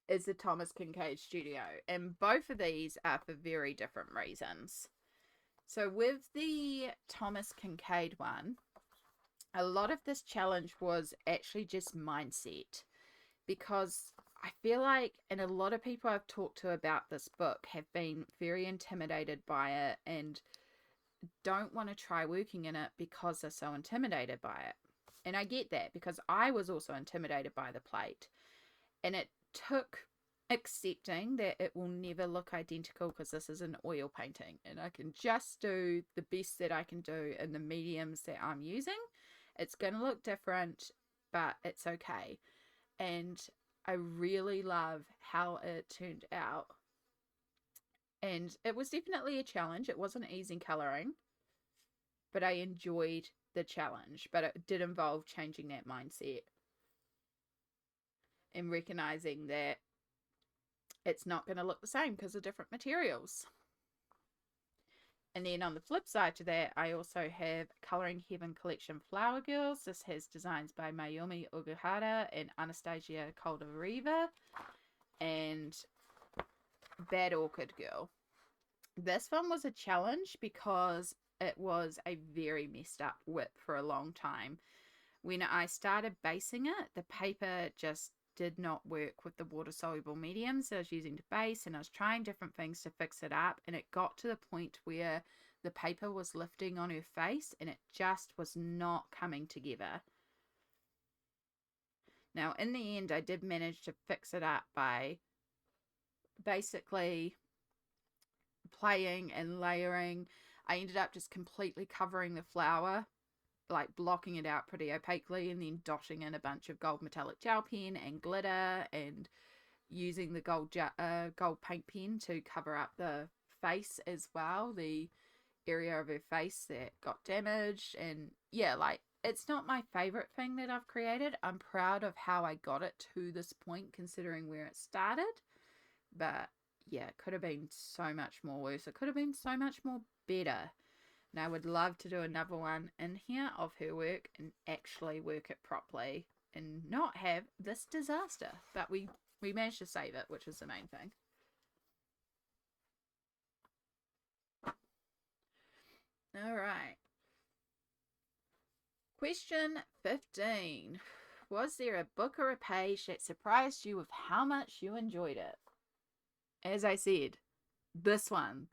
is the Thomas Kincaid Studio, and both of these are for very different reasons. So with the Thomas Kincaid one, a lot of this challenge was actually just mindset, because I feel like, and a lot of people I've talked to about this book have been very intimidated by it and don't want to try working in it because they're so intimidated by it. And I get that, because I was also intimidated by the plate. And it took accepting that it will never look identical, because this is an oil painting and I can just do the best that I can do in the mediums that I'm using. It's going to look different, but it's okay. And I really love how it turned out. And it was definitely a challenge. It wasn't easy colouring, but I enjoyed the challenge. But it did involve changing that mindset and recognising that it's not going to look the same because of different materials. And then on the flip side to that, I also have Colouring Heaven Collection Flower Girls. This has designs by Mayumi Ogihara and Anastasia Koldariva, and Bad Orchid Girl. This one was a challenge because it was a very messed up whip for a long time. When I started basing it, the paper just did not work with the water soluble mediums that I was using to base, and I was trying different things to fix it up, and it got to the point where the paper was lifting on her face and it just was not coming together. Now, in the end, I did manage to fix it up by basically playing and layering. I ended up just completely covering the flower, like blocking it out pretty opaquely, and then dotting in a bunch of gold metallic gel pen and glitter, and using the gold paint pen to cover up the face as well, the area of her face that got damaged. And yeah, like, it's not my favorite thing that I've created. I'm proud of how I got it to this point considering where it started, but yeah, it could have been so much more worse. It could have been so much more better. And I would love to do another one in here of her work and actually work it properly and not have this disaster. But we managed to save it, which is the main thing. All right. Question 15. Was there a book or a page that surprised you with how much you enjoyed it? As I said, this one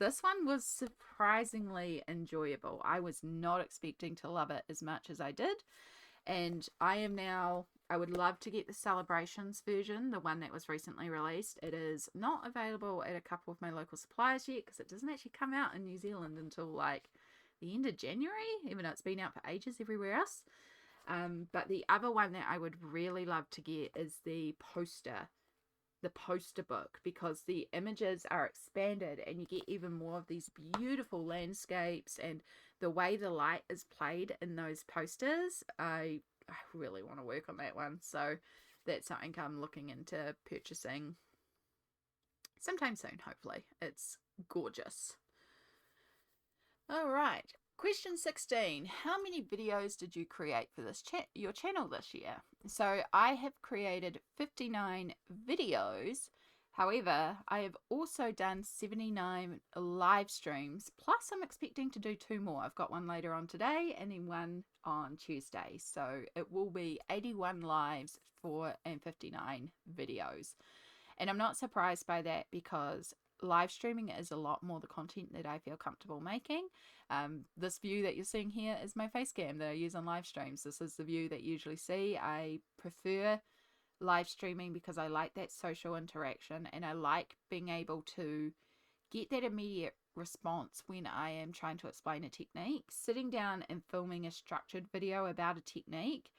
was surprisingly enjoyable. I was not expecting to love it as much as I did. And I would love to get the Celebrations version, the one that was recently released. It is not available at a couple of my local suppliers yet because it doesn't actually come out in New Zealand until like the end of January, even though it's been out for ages everywhere else. But the other one that I would really love to get is the poster book, because the images are expanded and you get even more of these beautiful landscapes, and the way the light is played in those posters, I really want to work on that one. So that's something I'm looking into purchasing sometime soon, hopefully. It's gorgeous. All right. Question 16. How many videos did you create for your channel this year? So I have created 59 videos. However, I have also done 79 live streams. Plus, I'm expecting to do 2 more. I've got one later on today and then one on Tuesday. So it will be 81 lives and 59 videos. And I'm not surprised by that because live streaming is a lot more the content that I feel comfortable making. This view that you're seeing here is my face cam that I use on live streams. This is the view that you usually see. I prefer live streaming because I like that social interaction, and I like being able to get that immediate response when I am trying to explain a technique. Sitting down and filming a structured video about a technique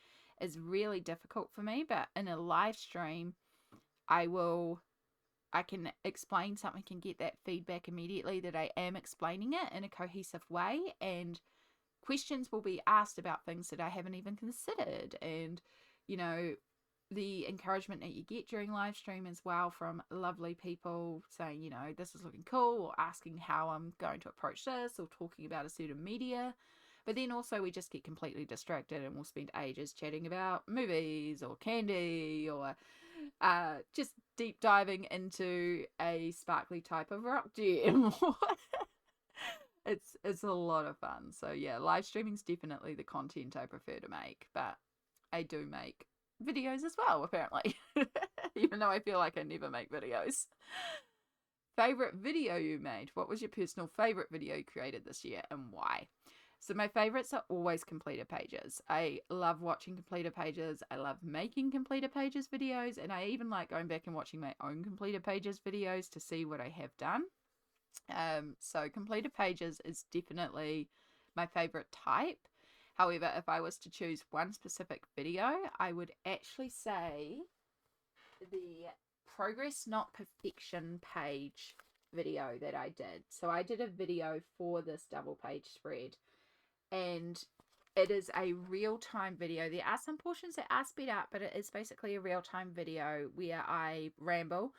is really difficult for me, but in a live stream, I can explain something and get that feedback immediately that I am explaining it in a cohesive way, and questions will be asked about things that I haven't even considered. And, you know, the encouragement that you get during live stream as well from lovely people saying, you know, this is looking cool, or asking how I'm going to approach this, or talking about a certain media. But then also we just get completely distracted and we'll spend ages chatting about movies or candy, or just deep diving into a sparkly type of rock gem. It's a lot of fun. So yeah, live streaming's definitely the content I prefer to make, but I do make videos as well, apparently. Even though I feel like I never make videos. Favorite video you made? What was your personal favorite video you created this year, and why? So my favorites are always completed pages. I love watching completed pages. I love making completed pages videos, and I even like going back and watching my own completed pages videos to see what I have done. So completed pages is definitely my favorite type. However, if I was to choose one specific video, I would actually say the progress not perfection page video that I did. So I did a video for this double page spread, and it is a real-time video. There are some portions that are sped up, but it is basically a real-time video where I ramble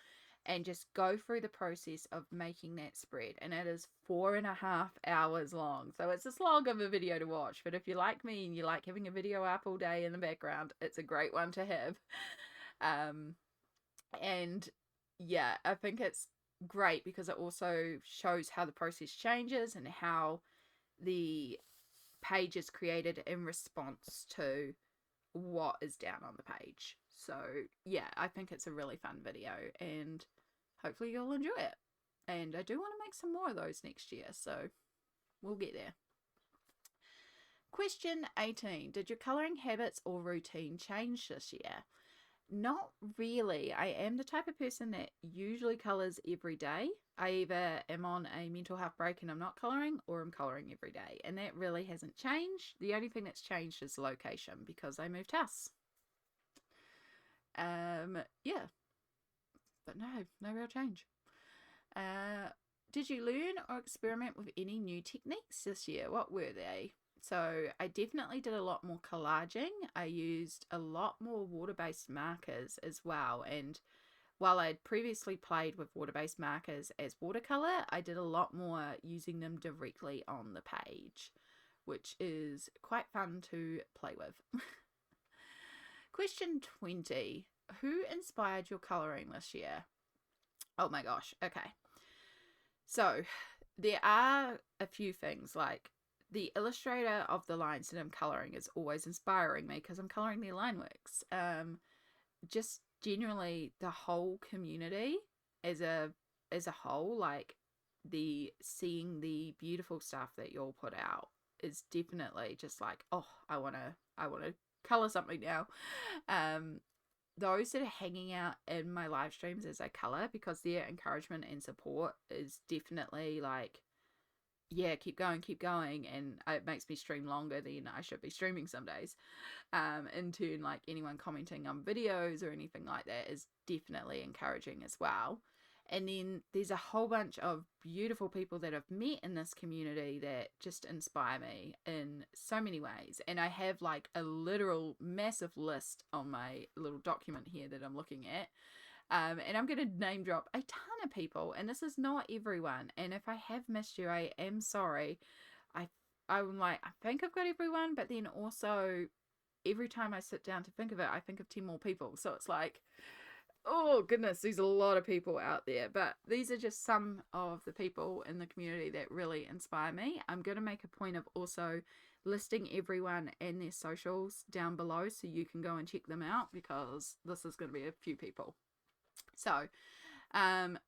and just go through the process of making that spread. And it is 4.5 hours long. So it's this long of a video to watch. But if you're like me and you like having a video up all day in the background, it's a great one to have. And yeah, I think it's great because it also shows how the process changes and how the page is created in response to what is down on the page. So yeah, I think it's a really fun video, and hopefully you'll enjoy it. And I do want to make some more of those next year, so we'll get there. Question 18. Did your colouring habits or routine change this year? Not really. I am the type of person that usually colours every day. I either am on a mental health break and I'm not colouring, or I'm colouring every day. And that really hasn't changed. The only thing that's changed is location, because I moved house. Yeah. But no real change. Did you learn or experiment with any new techniques this year? What were they? So I definitely did a lot more collaging. I used a lot more water-based markers as well. And while I'd previously played with water-based markers as watercolor, I did a lot more using them directly on the page, which is quite fun to play with. Question 20. Who inspired your coloring this year? Oh my gosh. Okay. So there are a few things, like the illustrator of the lines that I'm colouring is always inspiring me because I'm colouring their line works. Just generally the whole community as a whole, like seeing the beautiful stuff that you'll put out is definitely just like, oh, I wanna colour something now. Those that are hanging out in my live streams as I colour, because their encouragement and support is definitely like, yeah, keep going, and it makes me stream longer than I should be streaming some days. In turn, like anyone commenting on videos or anything like that is definitely encouraging as well. And then there's a whole bunch of beautiful people that I've met in this community that just inspire me in so many ways. And I have like a literal massive list on my little document here that I'm looking at. And I'm going to name drop a ton of people, and this is not everyone. And if I have missed you, I am sorry. I'm like, I think I've got everyone, but then also every time I sit down to think of it, I think of 10 more people. So it's like, oh goodness, there's a lot of people out there. But these are just some of the people in the community that really inspire me. I'm going to make a point of also listing everyone and their socials down below so you can go and check them out, because this is going to be a few people. So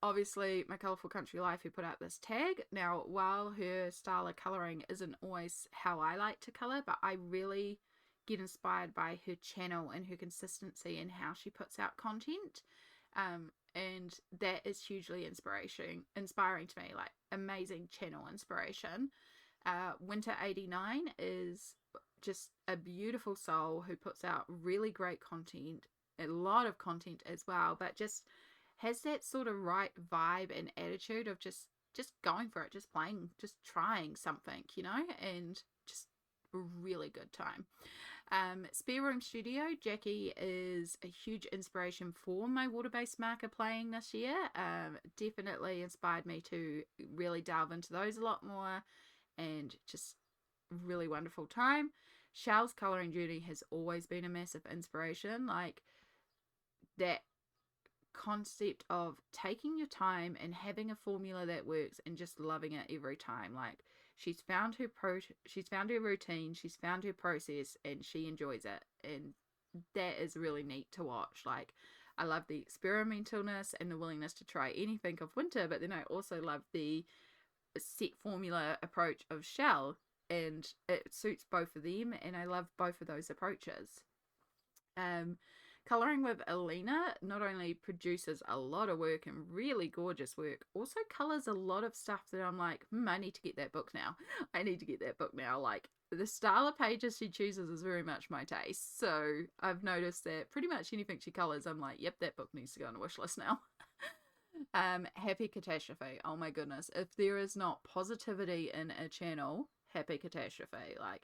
obviously my Colourful Country Life, who put out this tag. Now, while her style of colouring isn't always how I like to colour, but I really get inspired by her channel and her consistency and how she puts out content. And that is hugely inspiring to me, like amazing channel inspiration. Winter 89 is just a beautiful soul who puts out really great content, a lot of content as well, but just has that sort of right vibe and attitude of just going for it, just playing, just trying something, and just a really good time. Spare Room Studio, Jackie is a huge inspiration for my water-based marker playing this year. Definitely inspired me to really delve into those a lot more, and just really wonderful time. Shell's colouring journey has always been a massive inspiration, like that concept of taking your time and having a formula that works and just loving it every time. Like she's found her routine, she's found her process, and she enjoys it, and that is really neat to watch. Like I love the experimentalness and the willingness to try anything of Winter, but then I also love the set formula approach of Shell, and it suits both of them, and I love both of those approaches. Colouring with Alina not only produces a lot of work and really gorgeous work, also colours a lot of stuff that I'm like, I need to get that book now. Like the style of pages she chooses is very much my taste. So I've noticed that pretty much anything she colours, I'm like, yep, that book needs to go on a wish list now. Happy Catastrophe. Oh my goodness. If there is not positivity in a channel, Happy Catastrophe. Like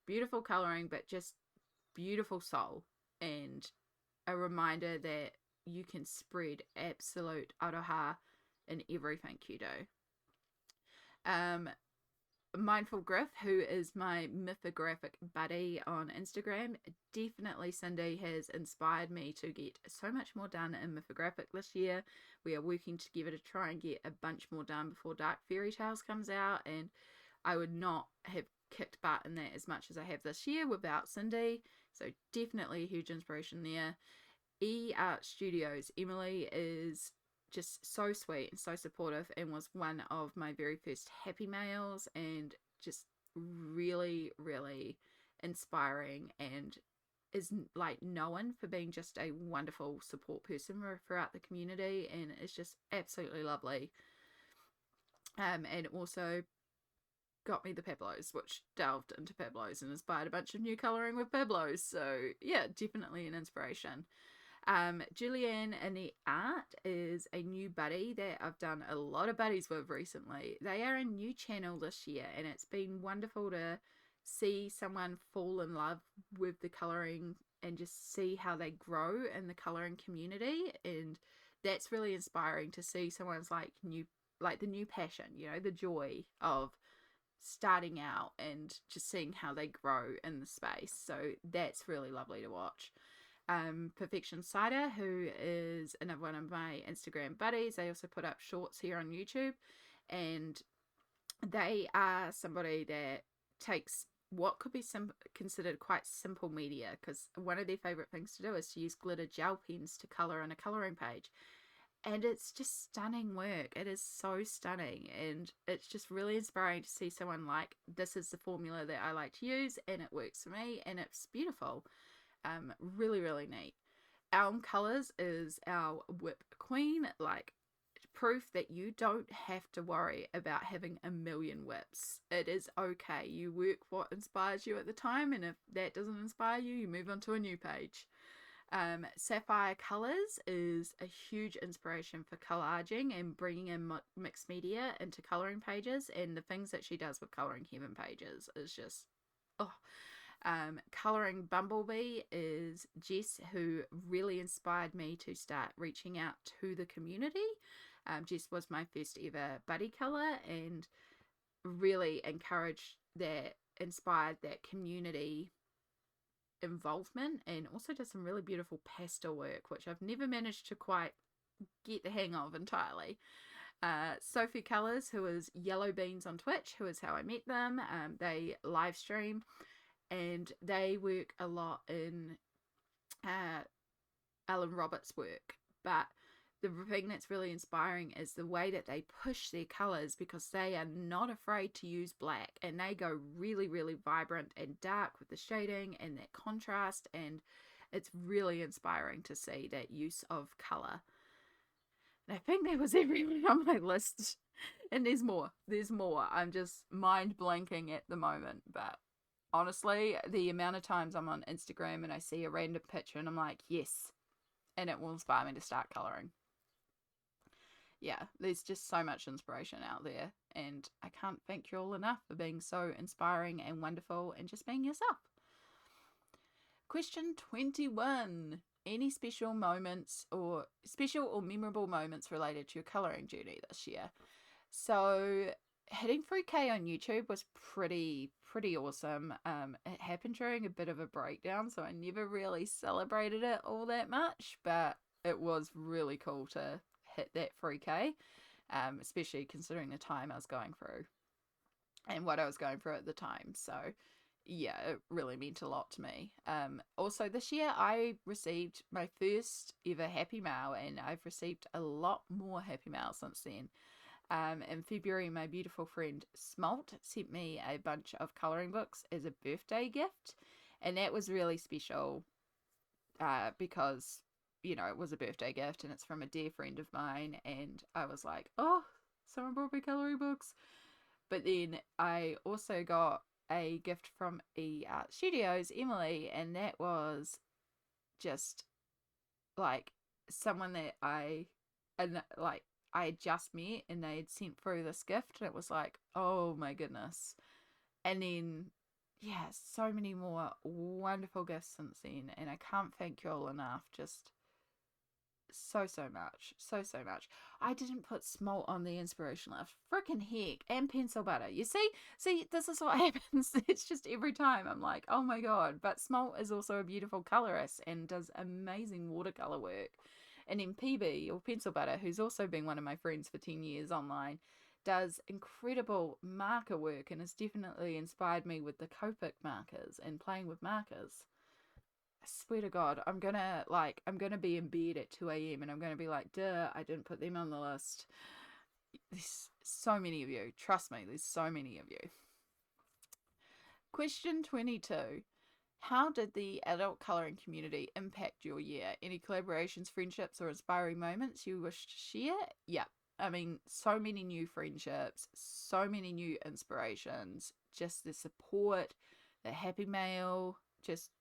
beautiful colouring, but just beautiful soul, and a reminder that you can spread absolute aroha in everything you do. Mindful Griff, who is my mythographic buddy on Instagram, definitely Cindy has inspired me to get so much more done in mythographic this year. We are working together to try and get a bunch more done before Dark Fairy Tales comes out, and I would not have kicked butt in that as much as I have this year without Cindy. So definitely a huge inspiration there. Art Studios. Emily is just so sweet and so supportive, and was one of my very first happy mails, and just really, really inspiring, and is like known for being just a wonderful support person throughout the community, and it's just absolutely lovely. And also got me the Pablos, which delved into Pablos and inspired a bunch of new colouring with Pablos. So yeah, definitely an inspiration. Julianne in the Art is a new buddy that I've done a lot of buddies with recently. They are a new channel this year, and it's been wonderful to see someone fall in love with the colouring and just see how they grow in the colouring community. And that's really inspiring to see someone's like the new passion, the joy of starting out and just seeing how they grow in the space. So that's really lovely to watch. Perfection Cider, who is another one of my Instagram buddies. They also put up shorts here on YouTube, and they are somebody that takes what could be considered quite simple media, because one of their favorite things to do is to use glitter gel pens to color in a coloring page, and it's just stunning work. It is so stunning, and it's just really inspiring to see someone like, this is the formula that I like to use and it works for me and it's beautiful. Really, really neat. Elm Colors is our whip queen, like proof that you don't have to worry about having a million whips. It is okay. You work what inspires you at the time, and if that doesn't inspire you, you move on to a new page. Sapphire Colors is a huge inspiration for collaging and bringing in mixed media into coloring pages, and the things that she does with coloring heaven pages is just, oh. Coloring Bumblebee is Jess, who really inspired me to start reaching out to the community. Jess was my first ever buddy color, and really inspired that community involvement, and also does some really beautiful pastel work, which I've never managed to quite get the hang of entirely. Sophie Colors, who is Yellow Beans on Twitch, who is how I met them. They live stream, and they work a lot in Alan Roberts' work, but the thing that's really inspiring is the way that they push their colors, because they are not afraid to use black, and they go really, really vibrant and dark with the shading and that contrast, and it's really inspiring to see that use of color. And I think that was everyone on my list, and there's more. I'm just mind blanking at the moment, but honestly, the amount of times I'm on Instagram and I see a random picture and I'm like, yes, and it will inspire me to start coloring. Yeah, there's just so much inspiration out there, and I can't thank you all enough for being so inspiring and wonderful and just being yourself. Question 21. Any special or memorable moments related to your coloring journey this year? So hitting 3K on YouTube was pretty awesome. It happened during a bit of a breakdown, so I never really celebrated it all that much, but it was really cool to hit that 3K, especially considering the time I was going through and what I was going through at the time. So yeah, it really meant a lot to me. Also this year I received my first ever Happy Mail, and I've received a lot more Happy Mail since then. In February, my beautiful friend Smalt sent me a bunch of colouring books as a birthday gift, and that was really special because, it was a birthday gift and it's from a dear friend of mine, and I was like, oh, someone brought me colouring books. But then I also got a gift from Art Studios, Emily, and that was just like someone that I had just met, and they had sent through this gift, and it was like, oh my goodness. And then, yeah, so many more wonderful gifts since then, and I can't thank you all enough. Just so much. So much. I didn't put Smalt on the inspiration list. Freaking heck. And pencil butter. You see, this is what happens. It's just every time I'm like, oh my god. But Smalt is also a beautiful colorist and does amazing watercolor work. And then PB, or Pencil Butter, who's also been one of my friends for 10 years online, does incredible marker work and has definitely inspired me with the Copic markers and playing with markers. I swear to God, I'm gonna be in bed at 2 a.m. and I'm gonna be like, duh, I didn't put them on the list. There's so many of you. Trust me, there's so many of you. Question 22. How did the adult colouring community impact your year? Any collaborations, friendships, or inspiring moments you wish to share? Yeah. I mean, so many new friendships, so many new inspirations, just the support, the happy mail, just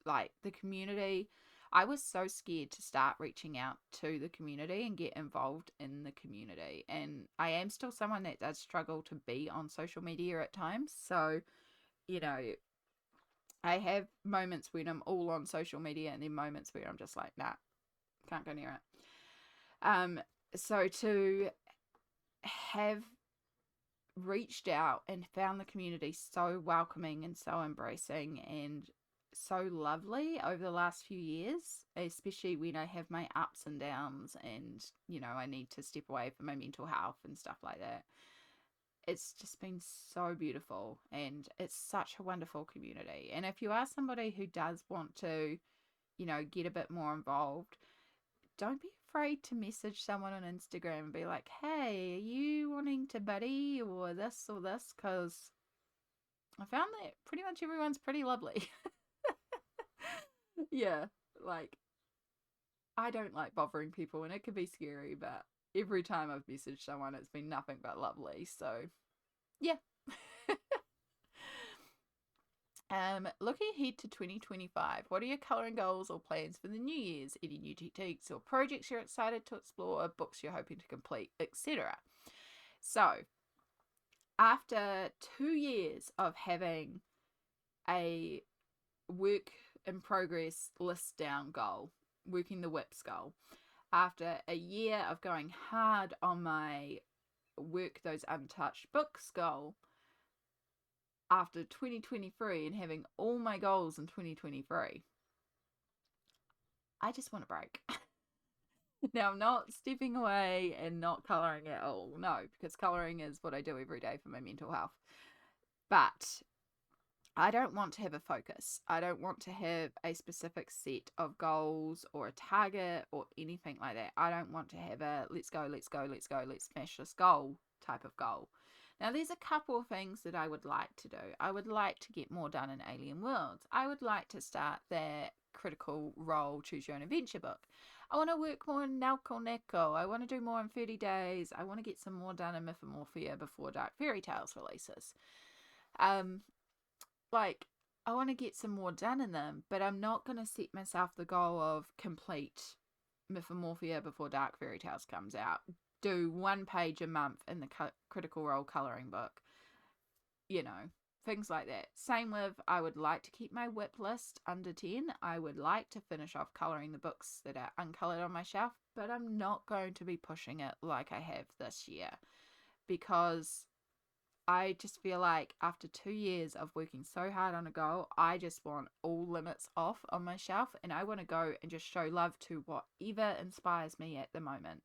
like the community. I was so scared to start reaching out to the community and get involved in the community. And I am still someone that does struggle to be on social media at times. So, you know, I have moments when I'm all on social media and then moments where I'm just like, nah, can't go near it. So to have reached out and found the community so welcoming and so embracing and so lovely over the last few years, especially when I have my ups and downs and, I need to step away from my mental health and stuff like that. It's just been so beautiful and it's such a wonderful community. And if you are somebody who does want to, get a bit more involved, don't be afraid to message someone on Instagram and be like, hey, are you wanting to buddy or this or this? Because I found that pretty much everyone's pretty lovely. Yeah, like, I don't like bothering people and it can be scary, but every time I've messaged someone, it's been nothing but lovely. So, yeah. Looking ahead to 2025, what are your colouring goals or plans for the new year's? Any new techniques or projects you're excited to explore, books you're hoping to complete, etc. So, after 2 years of having a work in progress list down goal, working the WIPS goal, after a year of going hard on my work those untouched books goal, after 2023 and having all my goals in 2023, I just want a break. Now, I'm not stepping away and not colouring at all. No, because colouring is what I do every day for my mental health. But I don't want to have a focus. I don't want to have a specific set of goals or a target or anything like that. I don't want to have a let's go, let's go, let's go, let's smash this goal type of goal. Now, there's a couple of things that I would like to do. I would like to get more done in Alien Worlds. I would like to start that Critical Role Choose Your Own Adventure book. I want to work more in Nalco Neko. I want to do more in 30 Days. I want to get some more done in Mythomorphia before Dark Fairy Tales releases. I want to get some more done in them, but I'm not going to set myself the goal of complete Mythomorphia before Dark Fairy Tales comes out. Do 1 page a month in the Critical Role colouring book. Things like that. Same with, I would like to keep my WIP list under 10. I would like to finish off colouring the books that are uncoloured on my shelf, but I'm not going to be pushing it like I have this year because I just feel like after 2 years of working so hard on a goal, I just want all limits off on my shelf and I want to go and just show love to whatever inspires me at the moment.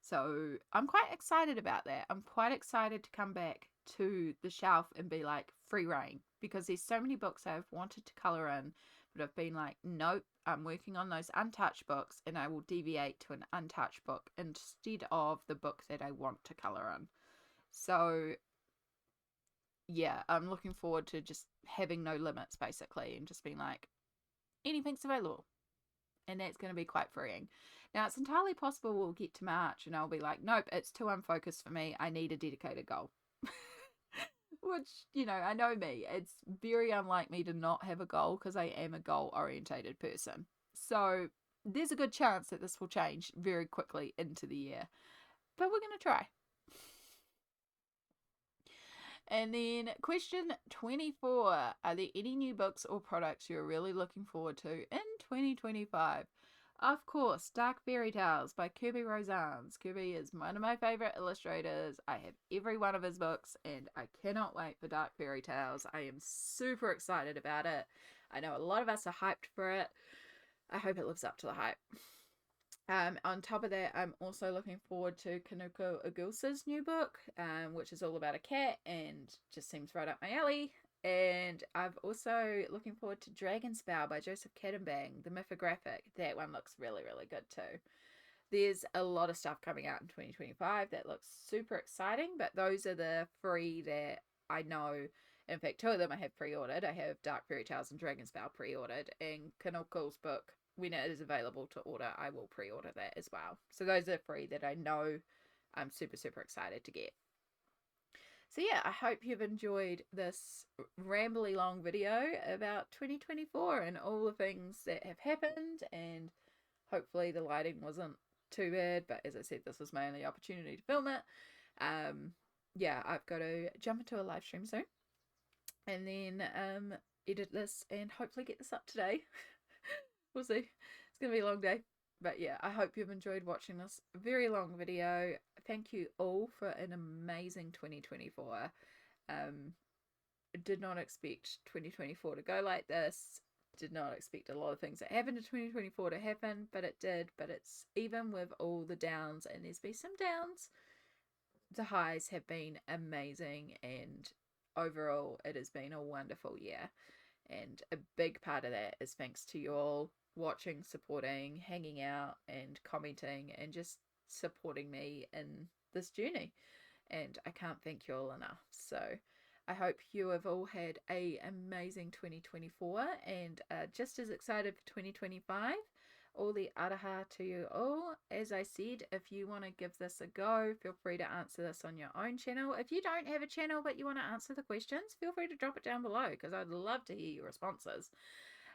So I'm quite excited about that. I'm quite excited to come back to the shelf and be like free reign because there's so many books I've wanted to colour in, but I've been like, nope, I'm working on those untouched books and I will deviate to an untouched book instead of the book that I want to colour in. So yeah, I'm looking forward to just having no limits basically and just being like, anything's available. And that's going to be quite freeing. Now, it's entirely possible we'll get to March and I'll be like, nope, it's too unfocused for me. I need a dedicated goal. Which, I know me. It's very unlike me to not have a goal because I am a goal-orientated person. So there's a good chance that this will change very quickly into the year. But we're going to try. And then question 24. Are there any new books or products you're really looking forward to in 2025? Of course, Dark Fairy Tales by Kirby Rosans. Kirby is one of my favourite illustrators. I have every one of his books and I cannot wait for Dark Fairy Tales. I am super excited about it. I know a lot of us are hyped for it. I hope it lives up to the hype. On top of that, I'm also looking forward to Kanuko Ogilsa's new book, which is all about a cat and just seems right up my alley. And I've also looking forward to Dragon Spell by Joseph Cadenbang, the mythographic. That one looks really, really good too. There's a lot of stuff coming out in 2025 that looks super exciting, but those are the 3 that I know. In fact, 2 of them I have pre-ordered. I have Dark Fairy Tales and Dragon Spell pre-ordered, and Kanoko's book, when it is available to order, I will pre-order that as well. So those are 3 that I know I'm super, super excited to get. So yeah, I hope you've enjoyed this rambly long video about 2024 and all the things that have happened, and hopefully the lighting wasn't too bad, but as I said, this was my only opportunity to film it. Yeah, I've got to jump into a live stream soon and then edit this and hopefully get this up today. We'll see. It's gonna be a long day, but yeah, I hope you've enjoyed watching this very long video. Thank you all for an amazing 2024. Did not expect 2024 to go like this. Did not expect a lot of things that happened in 2024 to happen, but it did. But it's even with all the downs, and there's been some downs, the highs have been amazing, and overall it has been a wonderful year. And a big part of that is thanks to you all watching, supporting, hanging out, and commenting, and just supporting me in this journey. And I can't thank you all enough. So I hope you have all had an amazing 2024 and are just as excited for 2025. All the araha to you all. As I said, if you want to give this a go, feel free to answer this on your own channel. If you don't have a channel but you want to answer the questions, feel free to drop it down below because I'd love to hear your responses.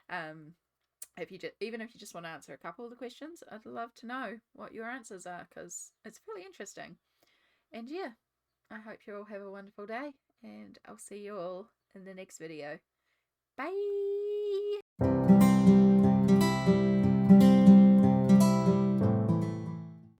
Even if you just want to answer a couple of the questions, I'd love to know what your answers are because it's really interesting. And yeah, I hope you all have a wonderful day, and I'll see you all in the next video. Bye!